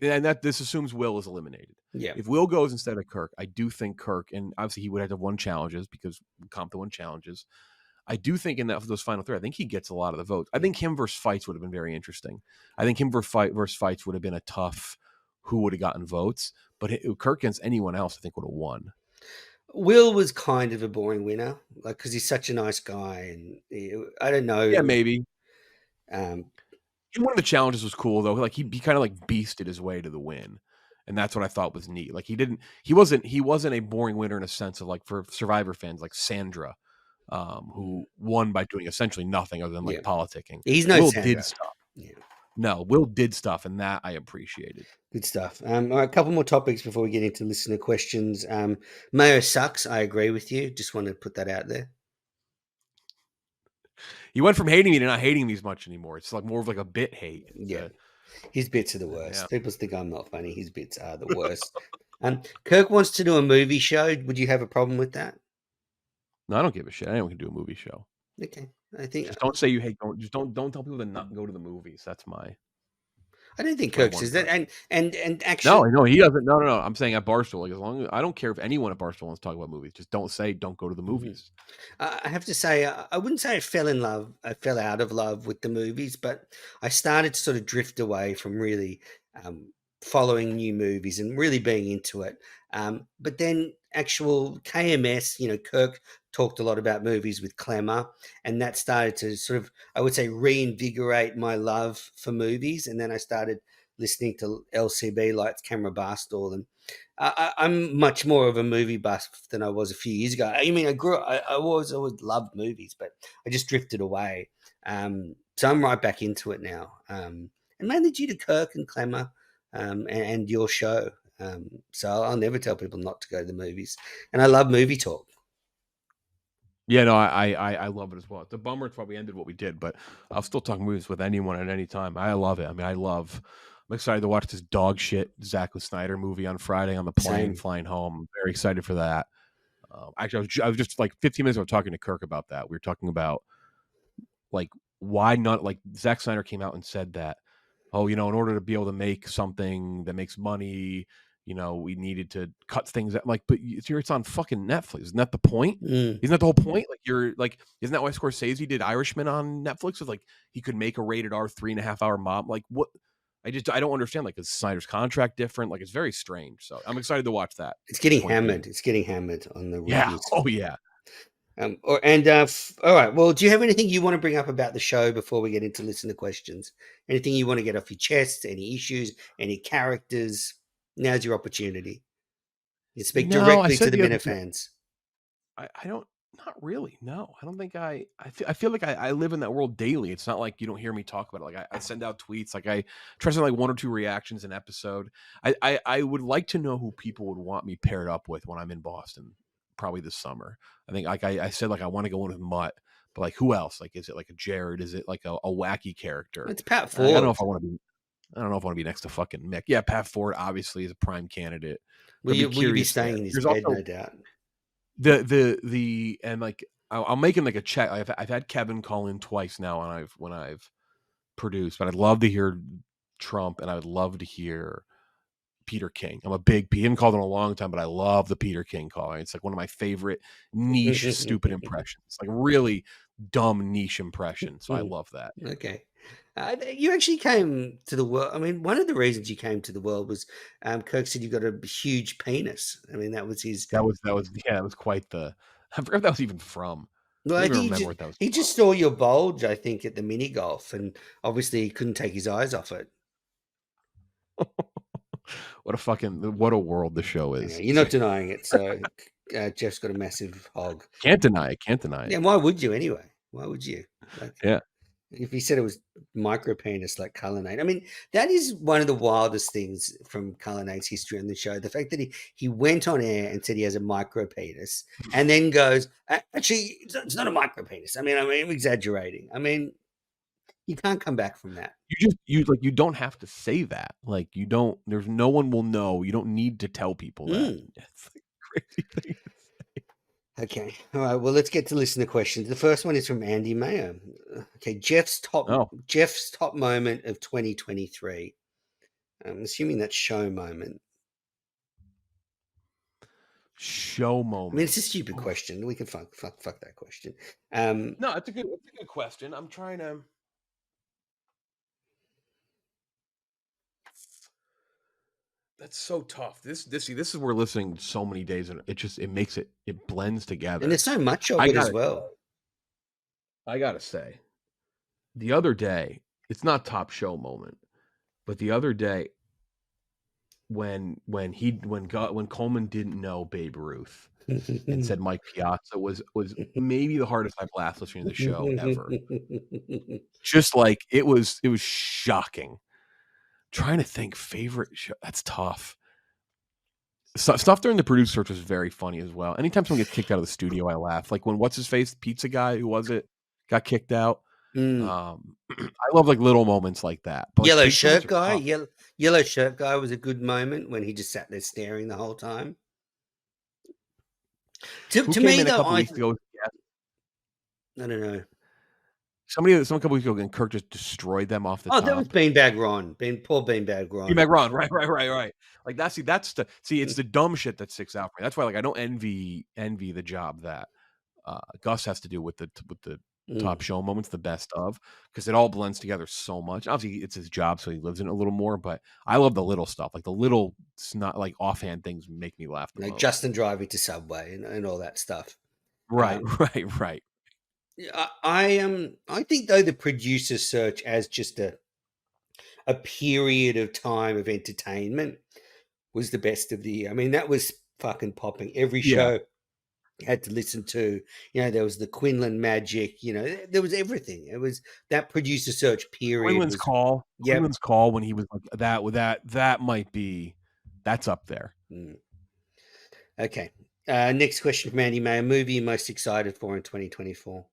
and that this assumes Will is eliminated. yeah, If Will goes instead of Kirk, I do think Kirk, and obviously he would have to have won challenges because Compton won challenges. I do think in those final three, I think he gets a lot of the votes. I think him versus Fights would have been very interesting. I think him versus Fights would have been a tough who would have gotten votes, but Kirk against anyone else, I think, would have won. Will was kind of a boring winner, like because he's such a nice guy, and I don't know. Yeah, maybe. Um, One of the challenges was cool though. Like he kind of like beasted his way to the win, and that's what I thought was neat. Like he wasn't a boring winner in a sense of like for Survivor fans like Sandra, who won by doing essentially nothing other than like yeah, politicking. he's no Will Sandra. did stuff. Yeah, No, Will did stuff, and that I appreciated. good stuff. All right, a couple more topics before we get into listener questions. Mayo sucks. I agree with you. Just want to put that out there. He went from hating me to not hating me as much anymore. It's like more of like a bit hate. Yeah, his bits are the Yeah. worst. People think I'm not funny. His bits are the worst. Kirk wants to do a movie show. Would you have a problem with that? No, I don't give a shit. Anyone can do a movie show. Okay, I think Just don't say you hate. Don't tell people to not go to the movies. That's my. I don't think That's my Kirk one says that. gripe. And No, actually, I know he doesn't. No. I'm saying at Barstool, like as long as I don't care if anyone at Barstool wants to talk about movies, just don't say don't go to the Mhm. movies. I have to say, I wouldn't say I fell in love. I fell out of love with the movies, but I started to sort of drift away from really um, following new movies and really being into it. But then, actual KMS, Kirk talked a lot about movies with Clemmer, and that started to sort of, I would say, reinvigorate my love for movies. And then I started listening to LCB, Lights, Camera, Barstool, and I'm much more of a movie buff than I was a few years ago. I mean, I always loved movies, but I just drifted away. So I'm right back into it now, and mainly due to Kirk and Clemmer, and your show. So I'll never tell people not to go to the movies, and I love movie talk. Yeah, no, I love it as well. It's a bummer it's probably ended what we did, but I'll still talk movies with anyone at any time. I love it. I mean, I'm excited to watch this dog shit Zack Snyder movie on Friday on the plane Same. flying home. I'm very excited for that. Actually, I was just like 15 minutes ago talking to Kirk about that. We were talking about like why not, like Zack Snyder came out and said that, oh, in order to be able to make something that makes money, we needed to cut things out. Like, but it's on fucking Netflix. Isn't that the point? Mm. Isn't that the whole point? Like, isn't that why Scorsese did Irishman on Netflix? Was like he could make a rated R 3.5 hour mob. Like, what? I don't understand. Like, is Snyder's contract different? Like, it's very strange. So I'm excited to watch that. It's getting Point being. hammered. It's getting hammered on the Yeah. reviews. Oh yeah. All right. Well, do you have anything you want to bring up about the show before we get into listener questions? Anything you want to get off your chest? Any issues? Any characters? Now's your opportunity. You speak No, I directly to said the the other day. Minifans. I don't. Not really. No, I don't think I feel like I live in that world daily. It's not like you don't hear me talk about it. Like I send out tweets. Like I try to send like 1 or 2 reactions an episode. I would like to know who people would want me paired up with when I'm in Boston, probably this summer. I think like I said, like I want to go in with Mutt, but like who else? Like is it like a Jared? Is it like a wacky character? It's Pat I don't know Ford. if I want to be. I don't know if I want to be next to fucking Mick. Yeah, Pat Ford obviously is a prime candidate. Will I'd be you be curious staying there. in his There's bed? also No doubt. the and like I'm making like a check. I've had Kevin call in twice now, and when I've produced, but I'd love to hear Trump, and I would love to hear Peter King. I'm a big he haven't called in a long time, but I love the Peter King call. It's like one of my favorite niche, stupid impressions, like really dumb niche impression. So I love that. Okay. You actually came to the world. I mean, one of the reasons you came to the world was Kirk said you got a huge penis. I mean, that was his. That was quite the. I forgot that was even from. Well, I I don't even think remember what that was he from. just saw your bulge, I think, at the mini golf, and obviously he couldn't take his eyes off it. What a world the show is. You're not denying it, so Jeff's got a massive hog. Can't deny it. Can't deny it. Yeah, why would you anyway? Why would you? Like, Yeah. if he said it was micro penis like Cullinane, I mean, that is one of the wildest things from Cullinane's history on the show. The fact that he went on air and said he has a micro penis, and then goes, actually, it's not a micro penis. I mean, I'm exaggerating. I mean, you can't come back from that. You don't have to say that. Like there's no one will know. You don't need to tell people that. It's like a crazy thing. Okay. All right. Well, let's get to listener questions. The first one is from Andy Mayo. Okay. Jeff's top moment of 2023. I'm assuming that's show moment. Show moment. I mean, it's a stupid question. We can fuck that question. No, it's a good question. I'm trying to. That's so tough. This is where listening so many days, and it makes it blends And together. there's so much of I it as gotta well. I gotta say, the other day, it's not top show moment, but the other day when Coleman didn't know Babe Ruth and said Mike Piazza was maybe the hardest I've laughed listening to the show ever. Just like it was shocking. Trying to think favorite show. That's tough. Stuff during the producer search was very funny as well. Anytime someone gets kicked out of the studio, I laugh. Like when what's his face, pizza guy, who was it, got kicked out. I love like little moments like that. But like Yellow big moments shirt are guy. tough. Yellow shirt guy was a good moment when he just sat there staring the whole time. To, Who to came me in a though, couple weeks ago? I don't know. Some couple weeks ago, and Kirk just destroyed them off the Oh, that was top. Beanbag Ron. Poor Beanbag Ron. Beanbag Ron, right. Like that's the dumb shit that sticks out for me. That's why like I don't envy the job that Gus has to do with the top show moments, the best of, because it all blends together so much. Obviously, it's his job, so he lives in it a little more. But I love the little stuff, like the little, not like offhand things, make me laugh the Like most. Justin driving to Subway and all that stuff. Right. I think though the producer search as just a period of time of entertainment was the best of the year. I mean, that was fucking popping. Every Yeah. show had to listen to, there was the Quinlan Magic, there was everything. It was that producer search period Quinlan's was, call. yep. Quinlan's call when he was like that might be, that's up there. Okay. Next question from Andy May. A movie you're most excited for in 2024?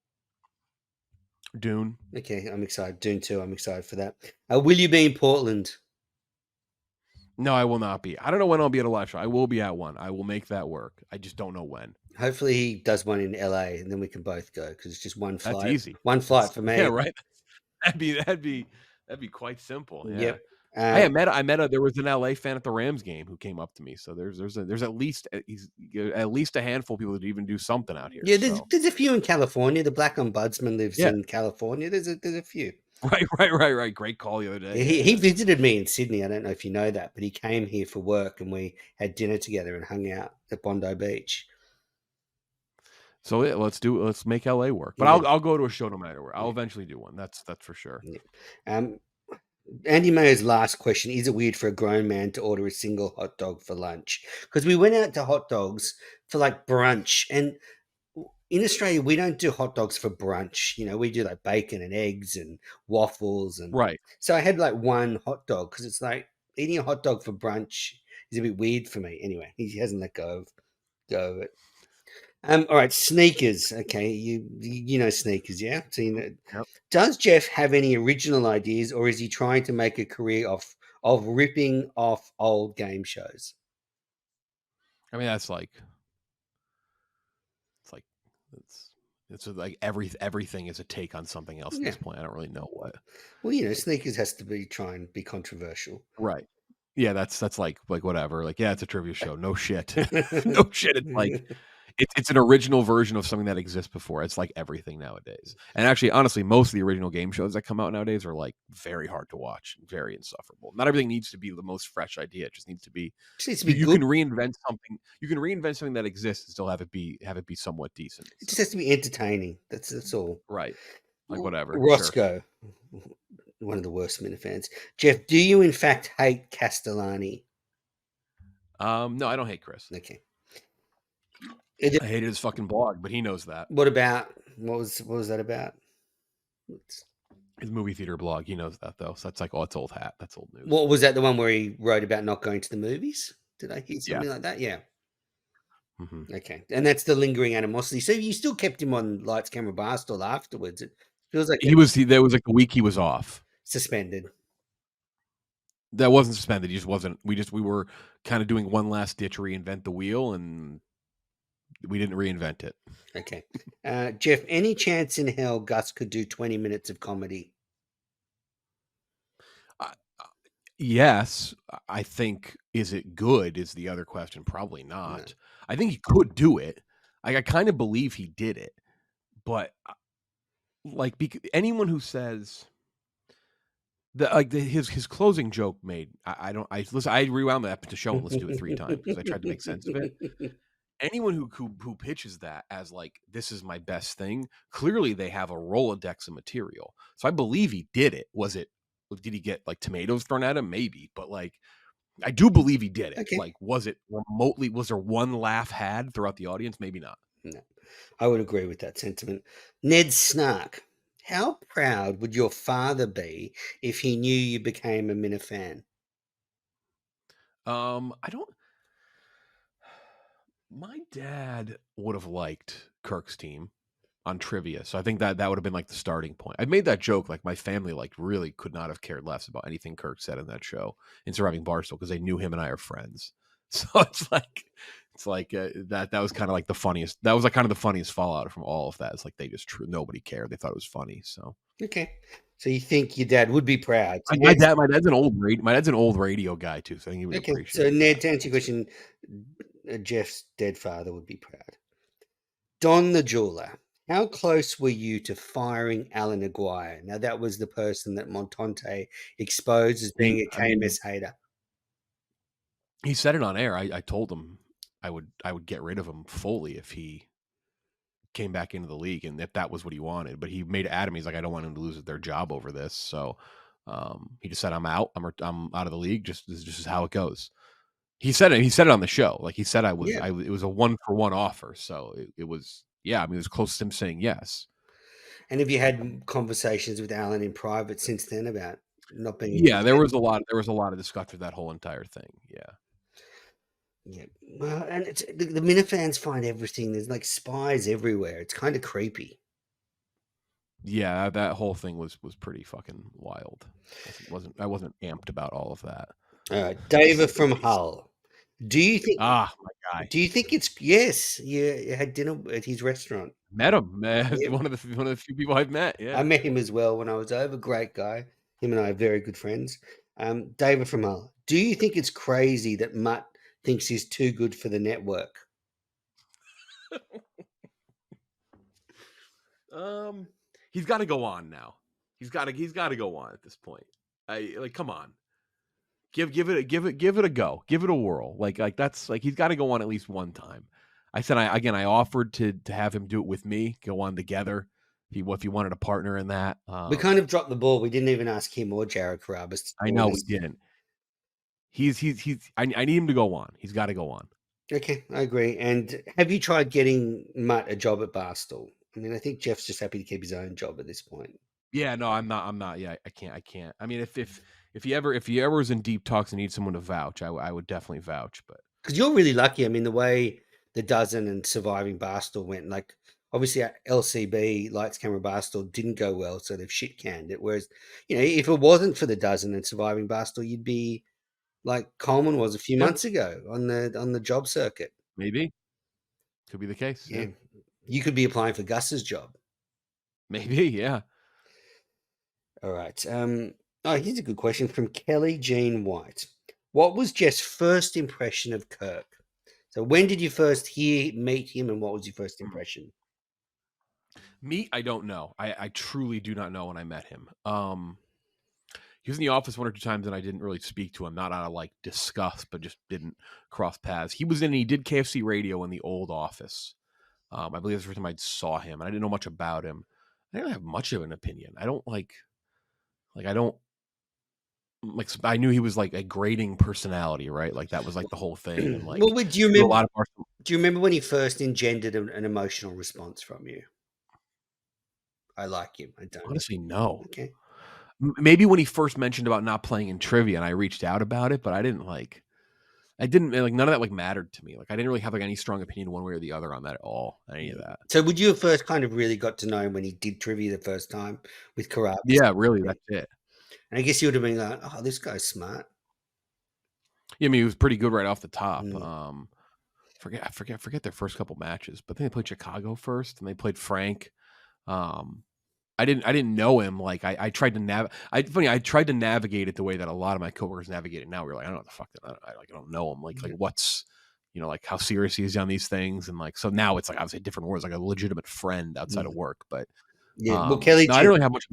Dune. Okay, I'm excited. Dune 2, I'm excited for that. Will you be in Portland? No, I will not be. I don't know when I'll be at a live show. I will be at one. I will make that work. I just don't know when. Hopefully he does one in LA and then we can both go because it's just one flight. That's easy. One flight for me. Yeah, right. That'd be quite simple. Yeah. Yep. I met there was an LA fan at the Rams game who came up to me. So there's at least a handful of people that even do something out here. Yeah, there's a few in California. The Black Ombudsman lives in California. There's a few. Right. Great call the other day. Yeah, he visited me in Sydney. I don't know if you know that, but he came here for work and we had dinner together and hung out at Bondi Beach. So let's make LA work. But I'll go to a show no matter where. I'll eventually do one. That's for sure. Yeah. Andy Mayer's last question: is it weird for a grown man to order a single hot dog for lunch? Because we went out to hot dogs for like brunch, and in Australia we don't do hot dogs for brunch. We do like bacon and eggs and waffles, and right. So I had like one hot dog because it's like eating a hot dog for brunch is a bit weird for me. Anyway, he hasn't let go of it. All right, sneakers. Okay, you know sneakers, yeah. So Yep. Does Jeff have any original ideas, or is he trying to make a career of ripping off old game shows? I mean, it's like everything is a take on something else at this point. I don't really know what. Well, sneakers has to try and be controversial, right? Yeah, that's like whatever. Like, yeah, it's a trivia show. No shit, no shit. It's like it's an original version of something that exists before. It's like everything nowadays. And actually, honestly, most of the original game shows that come out nowadays are like very hard to watch, very insufferable. Not everything needs to be the most fresh idea. It just needs to be. You can reinvent something. You can reinvent something that exists and still have it be somewhat decent. It just has to be entertaining. That's all. Right. Like whatever. Roscoe, one of the worst Minifans. Jeff, do you in fact hate Castellani? No, I don't hate Chris. Okay. I hated his fucking blog, but he knows that. What was that about? His movie theater blog. He knows that though. So that's like, it's old hat. That's old news. What was that? The one where he wrote about not going to the movies? Did I hear something like that? Yeah. Mm-hmm. Okay, and that's the lingering animosity. So you still kept him on Lights, Camera, Barstool afterwards. It feels like there was like a week he was off, suspended. That wasn't suspended. He just wasn't. We were kind of doing one last ditch, reinvent the wheel, and we didn't reinvent it. Okay. Jeff, any chance in hell Gus could do 20 minutes of comedy? Yes. I think, is it good is the other question. Probably not. No. I think he could do it. I kind of believe he did it. But like anyone who says his closing joke made I rewound that to show and listened to it 3 times because I tried to make sense of it. Anyone who pitches that as like, this is my best thing, clearly they have a Rolodex of material. So I believe he did it. Did he get like tomatoes thrown at him? Maybe, but like, I do believe he did it. Okay. Like, was there one laugh had throughout the audience? Maybe not. No, I would agree with that sentiment. Ned Snark, how proud would your father be if he knew you became a Minifan? I don't. My dad would have liked Kirk's team on trivia, so I think that would have been like the starting point. I made that joke, like my family like really could not have cared less about anything Kirk said in that show in surviving Barstool because they knew him and I are friends. So it's like that was kind of like the funniest. That was like kind of the funniest fallout from all of that. It's like they just nobody cared. They thought it was funny. So Okay, so you think your dad would be proud? So my dad's an old radio guy too, so I think he would okay, appreciate. so Ned, that. to answer your question, Jeff's dead father would be proud. Don the jeweler, how close were you to firing Alan Aguirre? Now that was the person that Montante exposed as being a I mean, KMS hater. he said it on air. I told him I would get rid of him fully if he came back into the league and if that was what he wanted. But he made it at him. He's like, I don't want him to lose their job over this. So he just said, I'm out. I'm out of the league. This is how it goes. He said it. He said it on the show. Like he said, it was a 1-for-1 offer. So it was, yeah. I mean, it was close to him saying yes. And have you had conversations with Alan in private since then about not being? Yeah, there was a lot of discussion through that whole entire thing. Yeah. Yeah, well, and it's the Minifans find everything. There's like spies everywhere. It's kind of creepy. Yeah, that whole thing was pretty fucking wild. I wasn't amped about all of that. All right, David from Hull. Do you think? My guy. Do you think it's yes? You had dinner at his restaurant. Met him, man. Yeah. One of the few people I've met. Yeah, I met him as well when I was over. Great guy. Him and I are very good friends. David from Hull. Do you think it's crazy that Mutt thinks he's too good for the network? He's got to go on now. He's got to go on at this point. Come on, give it a go, give it a whirl. Like that's like he's got to go on at least one time. I said I offered to have him do it with me, go on together. If he wanted a partner in that, We kind of dropped the ball. We didn't even ask him or Jared Carabas. I know we didn't. I need him to go on. He's got to go on. Okay, I agree. And have you tried getting Mutt a job at Barstool? I mean, I think Jeff's just happy to keep his own job at this point. Yeah, no, I'm not. Yeah, I can't. I mean, if he ever is in deep talks and needs someone to vouch, I would definitely vouch. But because you're really lucky. I mean, the way the dozen and surviving Barstool went, like obviously LCB Lights Camera Barstool didn't go well, so they've shit canned it. Whereas, if it wasn't for the dozen and surviving Barstool, you'd be like Coleman was a few months ago on the job circuit. Maybe could be the case. Yeah, you could be applying for Gus's job. Maybe, yeah. All right. Here's a good question from Kelly Jean White. What was Jeff's first impression of Kirk? So when did you first meet him, and what was your first impression? I don't know. I truly do not know when I met him. He was in the office 1 or 2 times, and I didn't really speak to him, not out of like disgust, but just didn't cross paths. He did KFC radio in the old office. I believe that's the first time I saw him, and I didn't know much about him. I didn't have much of an opinion. I knew he was like a grating personality, right? Like that was like the whole thing. And like, well, do you remember when he first engendered an emotional response from you? I like him. I don't. Honestly, no. Okay. Maybe when he first mentioned about not playing in trivia, and I reached out about it, but I didn't none of that like mattered to me. Like I didn't really have like any strong opinion one way or the other on that at all. Any of that. So would you have first kind of really got to know him when he did trivia the first time with Carabas? Yeah, really, that's it. And I guess you would have been like, oh, this guy's smart. Yeah, I mean, he was pretty good right off the top. I forget their first couple matches, but then they played Chicago first, and they played Frank. I didn't know him. Like I tried to I tried to navigate it the way that a lot of my coworkers navigate it now. We're like, I don't know what the fuck. I don't know him. Like what's like how serious he is on these things, and like so now it's like obviously different words, like a legitimate friend outside of work. But yeah, well, Kelly, I don't really have much.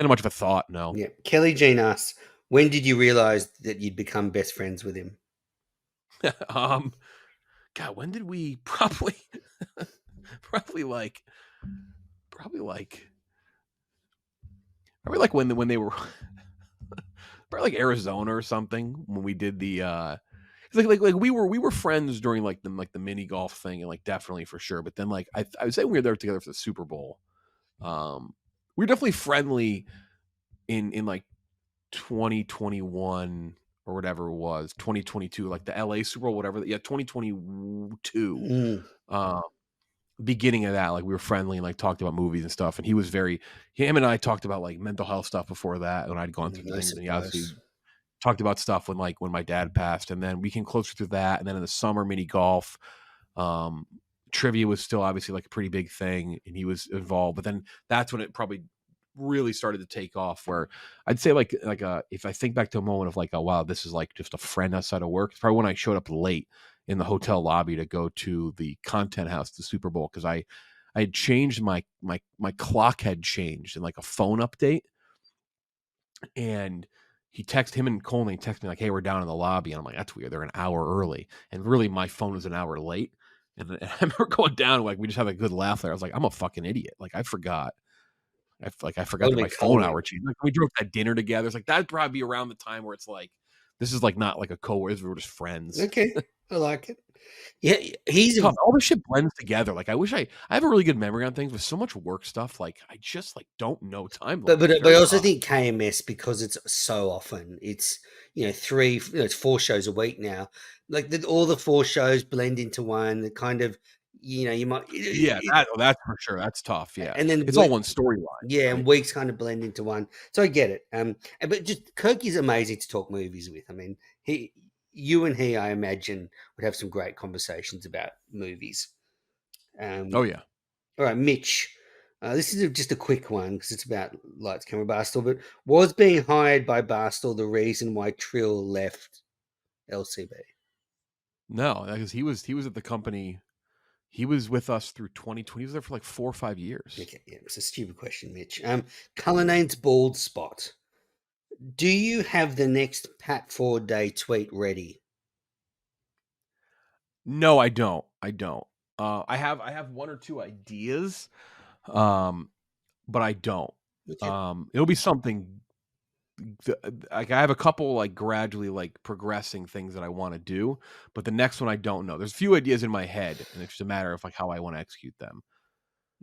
Not much of a thought, no. Yeah. Kelly Jean asks, when did you realize that you'd become best friends with him? um, God, when did we probably probably like probably like probably like when they were probably like Arizona or something when we did the like we were friends during like the mini golf thing and like definitely for sure. But then like I would say we were there together for the Super Bowl. We were definitely friendly in like 2021 or whatever it was, 2022, like the LA Super Bowl, whatever. Yeah, 2022. Mm, Um, beginning of that, like we were friendly and like talked about movies and stuff. And he was him and I talked about like mental health stuff before that when I'd gone through I things. And he obviously suppose. talked about stuff when my dad passed. And then we came closer to that. And then in the summer, mini golf, um, trivia was still obviously like a pretty big thing and he was involved. But then that's when it probably really started to take off where I'd say if I think back to a moment of like, oh wow, this is like just a friend outside of work. It's probably when I showed up late in the hotel lobby to go to the content house, the Super Bowl, because I had changed my clock had changed in like a phone update. And him and Coleman texted me like, hey, we're down in the lobby. And I'm like, that's weird. They're an hour early. And really my phone was an hour late. And I remember going down, like we just had a good laugh there. I was like, I'm a fucking idiot. Like I forgot. I That forgot would that have my been phone Coleman. hour changed. Like we drove that dinner together. It's like that'd probably be around the time where it's like, this is like not like a coworker, we're just friends. Okay. I like it. Yeah. He's a Tough. All this shit blends together. Like I wish I have a really good memory on things, with so much work stuff. Like I just like don't know But timelines. but It's but I very also tough. think KMS because it's so often it's it's 4 shows a week now. Like all the 4 shows blend into one. The kind of you might Yeah, that's for sure. That's tough. Yeah, and then it's all one storyline, yeah, and right? weeks kind of blend into one. So I get it. But just Kirk is amazing to talk movies with. I mean, you and he, I imagine, would have some great conversations about movies. Oh Um, yeah. all right, Mitch. This is just a quick one because it's about Lights Camera Barstool. But was being hired by Barstool the reason why Trill left LCB? No, because he was at the company. He was with us through 2020. He was there for like 4 or 5 years. Okay, yeah, it's a stupid question, Mitch. Cullinane's bald spot. Do you have the next Pat Ford Day tweet ready? No, I don't. I don't. I have one or two ideas, um, but I don't. Okay. It'll be something. Like I have a couple like gradually like progressing things that I want to do, but the next one I don't know. There's a few ideas in my head, and it's just a matter of like how I want to execute them.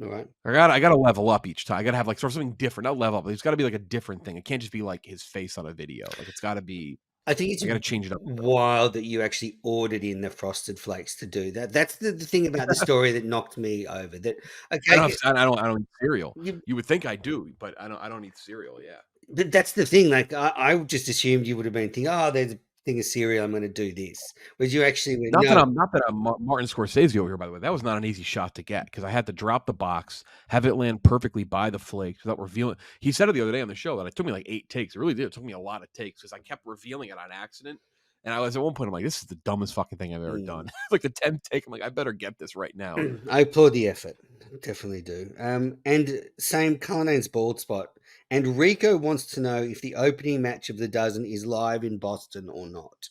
All right. I gotta level up each time. I gotta have like sort of something different. Not level up. It's got to be like a different thing. It can't just be like his face on a video. Like it's got to be. I think it's I gotta change it up. wild that you actually ordered in the Frosted Flakes to do that. That's the thing about the story that knocked me over. That I okay, don't. I don't eat cereal. you, You would think I do, but I don't. I don't eat cereal. Yeah. but that's the thing. Like I just assumed you would have been thinking, oh, there's a thing of cereal. I'm going to do this. Whereas you actually went, no. Not that I'm Martin Scorsese over here, by the way. That was not an easy shot to get because I had to drop the box, have it land perfectly by the flakes without revealing. He said it the other day on the show that it took me like 8 takes. It really did. It took me a lot of takes because I kept revealing it on accident. And I was at one point, I'm like, this is the dumbest fucking thing I've ever Mm. done. Like the 10th take, I'm like, I better get this right now. I applaud the effort. Definitely do. And same Cullinane's bald spot. And Rico wants to know if the opening match of the dozen is live in Boston or not.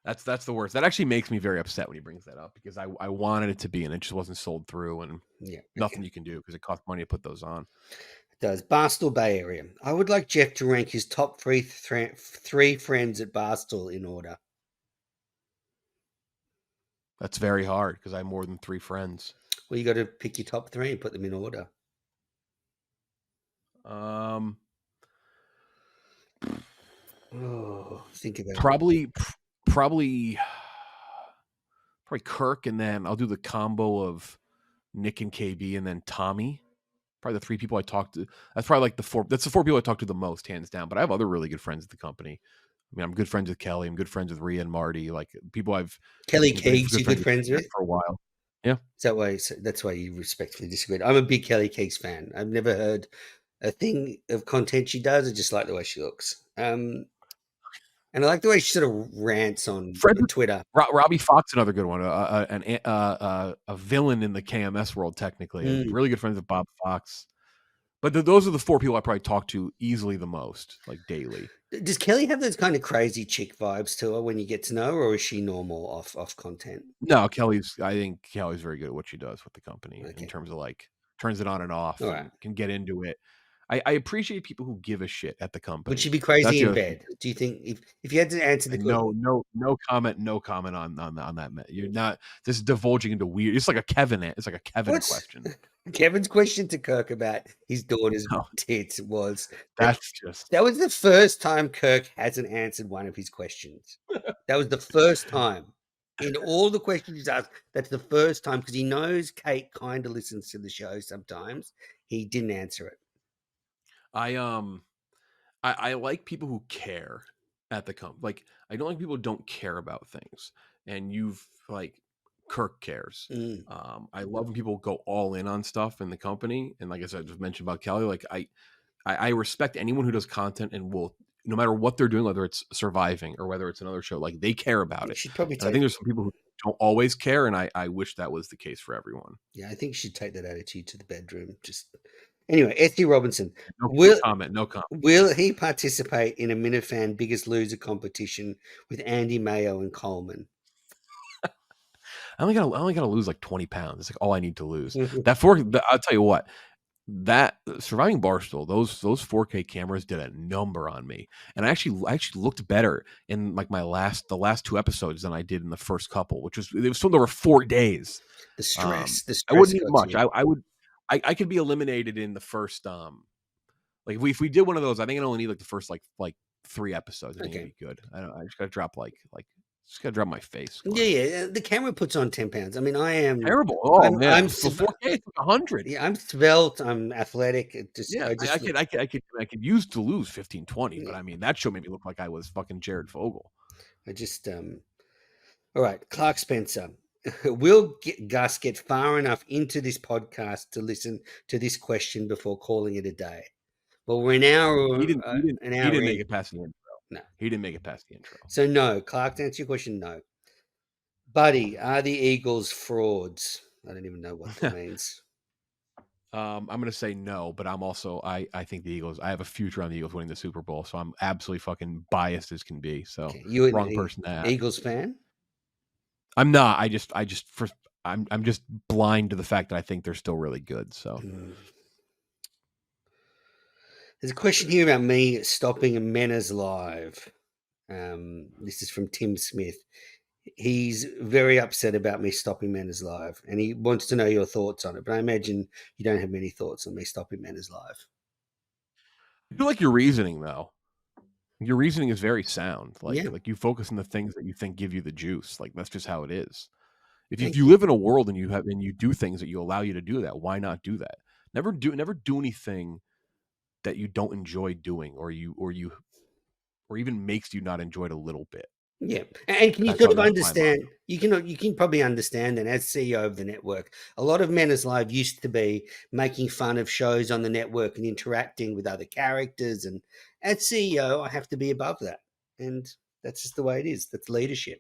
That's the worst. That actually makes me very upset when he brings that up because I wanted it to be and it just wasn't sold through and Yeah. Okay. nothing you can do because it costs money to put those on. It does. Barstool Bay Area. I would like Jeff to rank his top three friends at Barstool in order. That's very hard because I have more than 3 friends. Well, you got to pick your top three and put them in order. Um, Oh, think about it. probably probably Kirk, and then I'll do the combo of Nick and KB, and then Tommy. Probably the 3 people I talk to. That's probably like the 4. That's the 4 people I talk to the most, hands down. But I have other really good friends at the company. I mean, I'm good friends with Kelly. I'm good friends with Rhea and Marty. Like people Kelly been good Keegs, you friends good friends with? for a while. Yeah, Is that why? That's why you respectfully disagreed. I'm a big Kelly Keegs fan. I've never heard a thing of content she does. I just like the way she looks. And I like the way she sort of rants on Frederick Twitter. Robbie Fox, another good one. A villain in the KMS world, technically. I'm Mm. really good friends with Bob Fox. But those are the 4 people I probably talk to easily the most, like daily. Does Kelly have those kind of crazy chick vibes to her when you get to know her, or is she normal off content? No, I think Kelly's very good at what she does with the company in Okay. terms of like turns it on and off All and right. can get into it. I appreciate people who give a shit at the Would she company. be That's crazy the in other thing. bed? Do you think if you had to answer the No comment, no comment on that. You're not just divulging into weird. It's like a Kevin what's question. Kevin's question to Kirk about his daughter's No, tits was that's just that was the first time Kirk hasn't answered one of his questions. That was the first time. In all the questions he's asked, that's the first time because he knows Kate kind of listens to the show sometimes. He didn't answer it. I I like people who care at the company. Like I don't like people who don't care about things. And you've like Kirk cares. Mm. I love when people go all in on stuff in the company. And like I said, I just mentioned about Kelly, like I respect anyone who does content and will, no matter what they're doing, whether it's surviving or whether it's another show, like they care about You it. should probably And I take think there's some people who don't always care, and I wish that was the case for everyone. yeah, I think you should take that attitude to the bedroom. Just anyway, Esty Robinson. No Will comment, no comment. will he participate in a Minifan Biggest Loser competition with Andy Mayo and Coleman? I only gotta lose like 20 pounds. It's like all I need to lose. I'll tell you what, that surviving Barstool, those 4K cameras did a number on me, and I actually looked better in like the last 2 episodes than I did in the first couple, which was it was filmed over 4 days. The I stress wouldn't need got to much. you. I would I could be eliminated in the first like if we did one of those, I think I only need like the first like 3 episodes. I think it'd Okay. be good. I just gotta drop just gotta drop my face. Come Yeah, on. yeah. The camera puts on 10 pounds. I mean, I am. Terrible. Oh I'm man, for 4K, it's like 100. yeah. I'm svelte. I'm athletic. Yeah, I just I could use to lose 15, 20, but yeah, I mean that show made me look like I was fucking Jared Fogle. I just All right, Clark Spencer. Will Gus get far enough into this podcast to listen to this question before calling it a day? Well, we're an He hour didn't make in. it past the intro. No. He didn't make it past the intro. So no, Clark, to answer your question, no. Buddy, are the Eagles frauds? I don't even know what that means. I'm gonna say no, but I think the Eagles. I have a future on the Eagles winning the Super Bowl, so I'm absolutely fucking biased as can be. So Okay, you an wrong person to ask. Eagles fan? I'm not. I'm just blind to the fact that I think they're still really good. So There's a question here about me stopping Menace Live. This is from Tim Smith. He's very upset about me stopping Menace Live, and he wants to know your thoughts on it. But I imagine you don't have many thoughts on me stopping Menace Live. I feel like your reasoning though. Your reasoning is very sound. Yeah, Like you focus on the things that you think give you the juice. Like that's just how it is. If thank you you. live in a world and you do things that you allow you to do that, why not do that? Never do anything that you don't enjoy doing or even makes you not enjoy it a little bit. Yeah, and can you sort of That's my motto. understand? You can probably understand that as CEO of the network, a lot of Menace Live used to be making fun of shows on the network and interacting with other characters. And as CEO, I have to be above that, and that's just the way it is. That's leadership.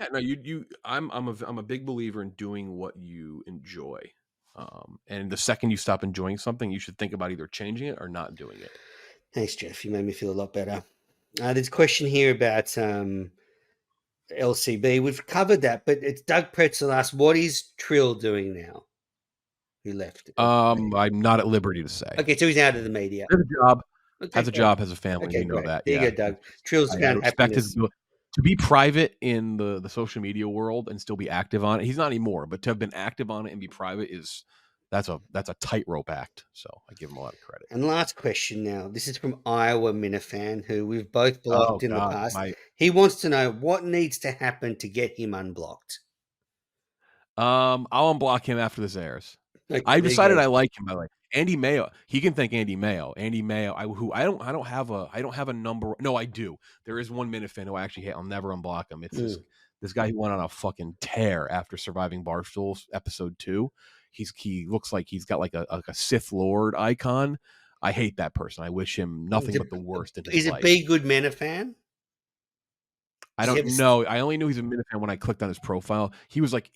Yeah, no, I'm a big believer in doing what you enjoy. And the second you stop enjoying something, you should think about either changing it or not doing it. Thanks, Jeff. You made me feel a lot better. There's a question here about LCB. We've covered that, but it's Doug Pretzel asked, "What is Trill doing now?" Who left? I'm not at liberty to say. Okay, so he's out of the media. Has a job, Okay, has a great. job, has a family. Okay, We know great. that. There you Yeah, go, Doug. Trill's I found respect his happiness. to be private in the social media world and still be active on it. He's not anymore, but to have been active on it and be private that's a tightrope act. So I give him a lot of credit. And last question now. This is from Iowa Minifan, who we've both Oh blocked in the God, past. He wants to know what needs to happen to get him unblocked. I'll unblock him after this airs. Okay, I've there you decided go. I like him. I like Andy Mayo. He can thank Andy Mayo. Andy Mayo. I don't have a number. No, I do. There is one Minifan who I actually hate. I'll never unblock him. It's this guy who went on a fucking tear after surviving Barstool episode 2. He looks like he's got like a Sith Lord icon. I hate that person. I wish him nothing but the worst in his Is life. it Be Good Minifan? I don't know. I only knew he's a Minifan when I clicked on his profile. He was like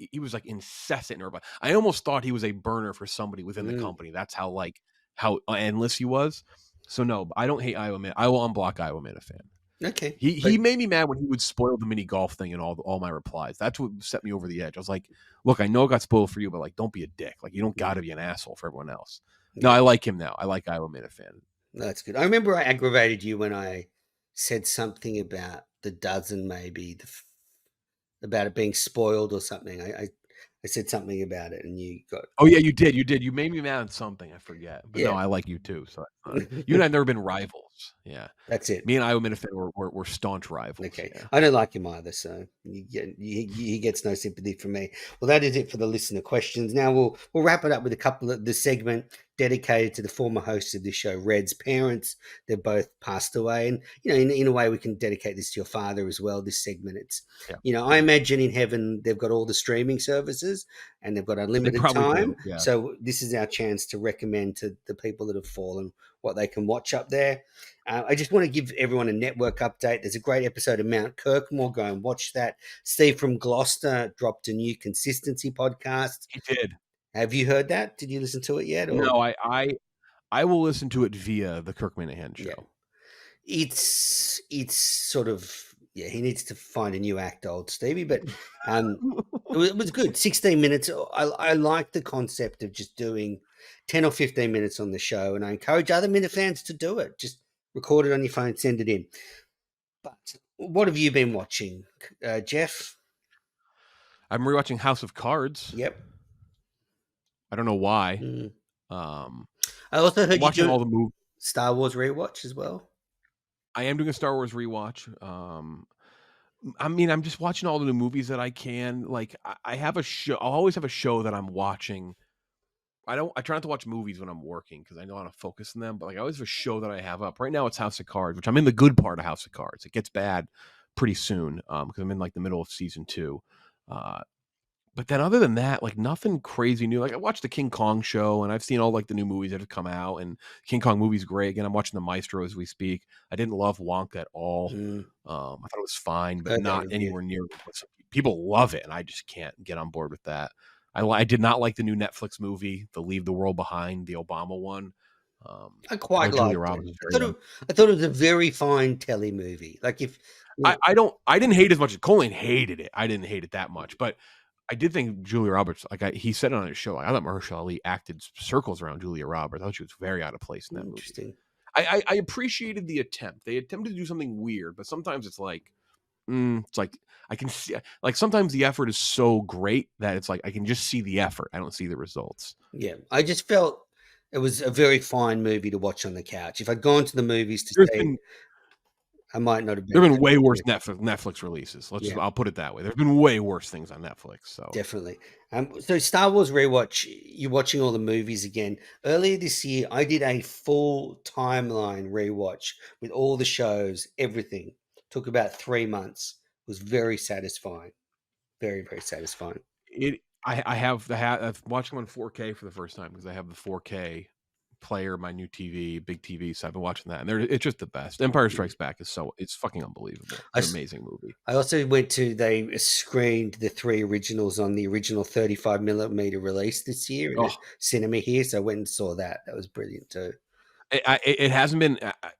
incessant. I almost thought he was a burner for somebody within the company. That's how like how endless he was. So no, I don't hate Iowa Man. I will unblock Iowa Minifan. Okay, He made me mad when he would spoil the mini golf thing and all my replies. That's what set me over the edge. I was like, look, I know it got spoiled for you, but like, don't be a dick. Like, you don't got to be an asshole for everyone else. No, yeah, I like him now. I like Iowa Minifan. that's good. I remember I aggravated you when I said something about the dozen, maybe about it being spoiled or something. I said something about it, and you got Oh yeah, you did. You did. You made me mad on something. I forget. But no, yeah. I like you too. So you and I have never been rivals. Yeah. That's it. Me and Iowa Minifan were staunch rivals. Okay, Yeah. I don't like him either, so he gets no sympathy from me. Well, that is it for the listener questions. Now we'll wrap it up with a couple of the segment dedicated to the former hosts of this show, Red's parents. They've both passed away, and in a way, we can dedicate this to your father as well. This segment, it's Yeah. I imagine in heaven they've got all the streaming services and they've got They unlimited probably time. do. Yeah. So this is our chance to recommend to the people that have fallen what they can watch up there. I just want to give everyone a network update. There's a great episode of Mount Kirkmore. Go and watch that. Steve from Gloucester dropped a new consistency podcast. He did. Have you heard that? Did you listen to it yet? Or No, I will listen to it via the Kirk Minahan yeah, Show. it's sort of he needs to find a new act, old Stevie. But it was good. 16 minutes. I like the concept of just doing 10 or 15 minutes on the show, and I encourage other Minifans to do it. Just record it on your phone, send it in. But what have you been watching, Jeff? I'm rewatching House of Cards. Yep. I don't know why. Mm. Um, I also heard you watching do all the movies. Star Wars rewatch as well. I am doing a Star Wars rewatch. I mean, I'm just watching all the new movies that I can. Like, I have a show. I'll always have a show that I'm watching. I try not to watch movies when I'm working because I know how to focus on them. But like, I always have a show that I have up. Right now, it's House of Cards, which I'm in the good part of House of Cards. It gets bad pretty soon because I'm in like the middle of season 2. But then other than that, like nothing crazy new. Like I watched the King Kong show and I've seen all like the new movies that have come out and King Kong movie's great. Again, I'm watching the Maestro as we speak. I didn't love Wonka at all. Mm. I thought it was fine, but Heard that not review. anywhere near what people love it. And I just can't get on board with that. I did not like the new Netflix movie, the Leave the World Behind, the Obama one. I quite know Julia liked it. Roberts is very young. I thought it was a very fine telly movie. Like if I didn't hate as much as Colin hated it. I didn't hate it that much, but I did think Julia Roberts, he said it on his show. I thought Mahershala Ali acted circles around Julia Roberts. I thought she was very out of place in that movie. Interesting. I appreciated the attempt. They attempted to do something weird, but sometimes it's like, it's like I can see, like sometimes the effort is so great that it's like I can just see the effort. I don't see the results. Yeah, I just felt it was a very fine movie to watch on the couch. If I'd gone to the movies to There's see, been I might not have There have been. been way worse Netflix releases. I'll put it that way. There's been way worse things on Netflix. So Definitely. So Star Wars rewatch, you're watching all the movies again. Earlier this year, I did a full timeline rewatch with all the shows, everything. Took about 3 months. It was very satisfying. Very, very satisfying. I'm watching on 4K for the first time because I have the 4K player, my new TV, big TV. So I've been watching that, and it's just the best. Empire Strikes Back it's fucking unbelievable. It's an amazing movie. I also they screened the 3 originals on the original 35mm release this year in a cinema here. So I went and saw that. That was brilliant too. It hasn't been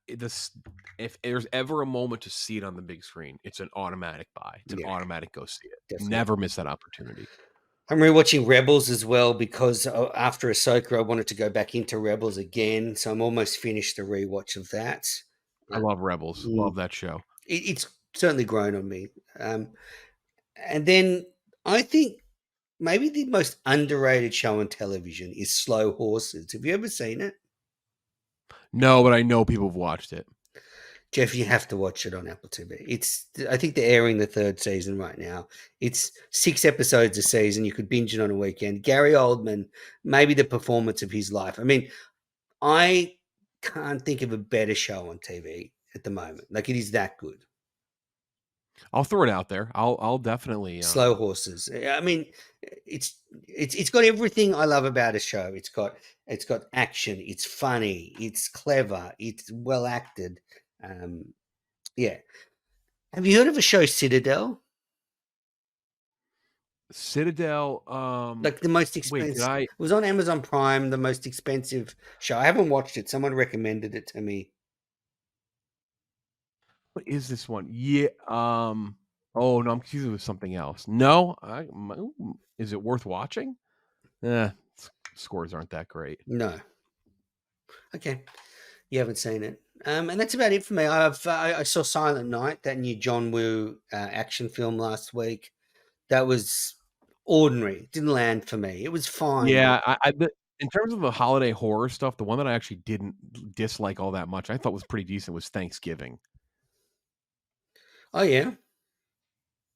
this. If there's ever a moment to see it on the big screen, it's an automatic buy. It's an automatic go see it. Definitely. Never miss that opportunity. I'm rewatching Rebels as well because after Ahsoka, I wanted to go back into Rebels again. So I'm almost finished the rewatch of that. I love Rebels. Love that show. It's certainly grown on me. And then I think maybe the most underrated show on television is Slow Horses. Have you ever seen it? No, but I know people have watched it. Jeff, you have to watch it on Apple TV. I think they're airing the 3rd season right now. It's 6 episodes a season. You could binge it on a weekend. Gary Oldman, maybe the performance of his life. I mean, I can't think of a better show on TV at the moment. Like it is that good. I'll throw it out there. I'll definitely Slow Horses. I mean, it's got everything I love about a show. It's got action. It's funny. It's clever. It's well acted. Yeah. Have you heard of a show, Citadel? Citadel. Like the most Wait, did expensive. I? It was on Amazon Prime, the most expensive show. I haven't watched it. Someone recommended it to me. What is this one? Yeah. Oh no, I'm confused with something else. No, is it worth watching? Scores aren't that great. No. Okay. You haven't seen it. And that's about it for me. I saw Silent Night, that new John Woo action film last week. That was ordinary. It didn't land for me. It was fine, but Yeah, in terms of the holiday horror stuff, the one that I actually didn't dislike all that much, I thought was pretty decent, was Thanksgiving. oh yeah,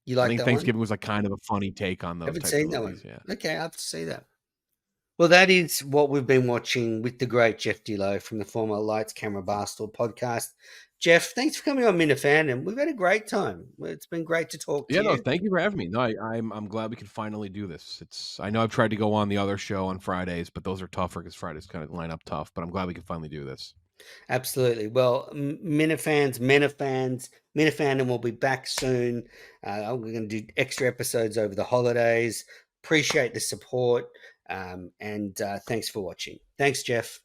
you I like think that one? Thanksgiving was like kind of a funny take on those Haven't types of seen that movies. one. Yeah. Okay, I have to see that. Well, that is what we've been watching with the great Jeff Lowe from the former Lights Camera Barstool podcast. Jeff, thanks for coming on Minifandom. We've had a great time. It's been great to talk to Yeah, no, you. thank you for having me. No, I'm glad we could finally do this. I know I've tried to go on the other show on Fridays, but those are tougher because Fridays kind of line up tough. But I'm glad we can finally do this. Absolutely. Well, Minifandom will be back soon. We're going to do extra episodes over the holidays. Appreciate the support. And thanks for watching. Thanks, Jeff.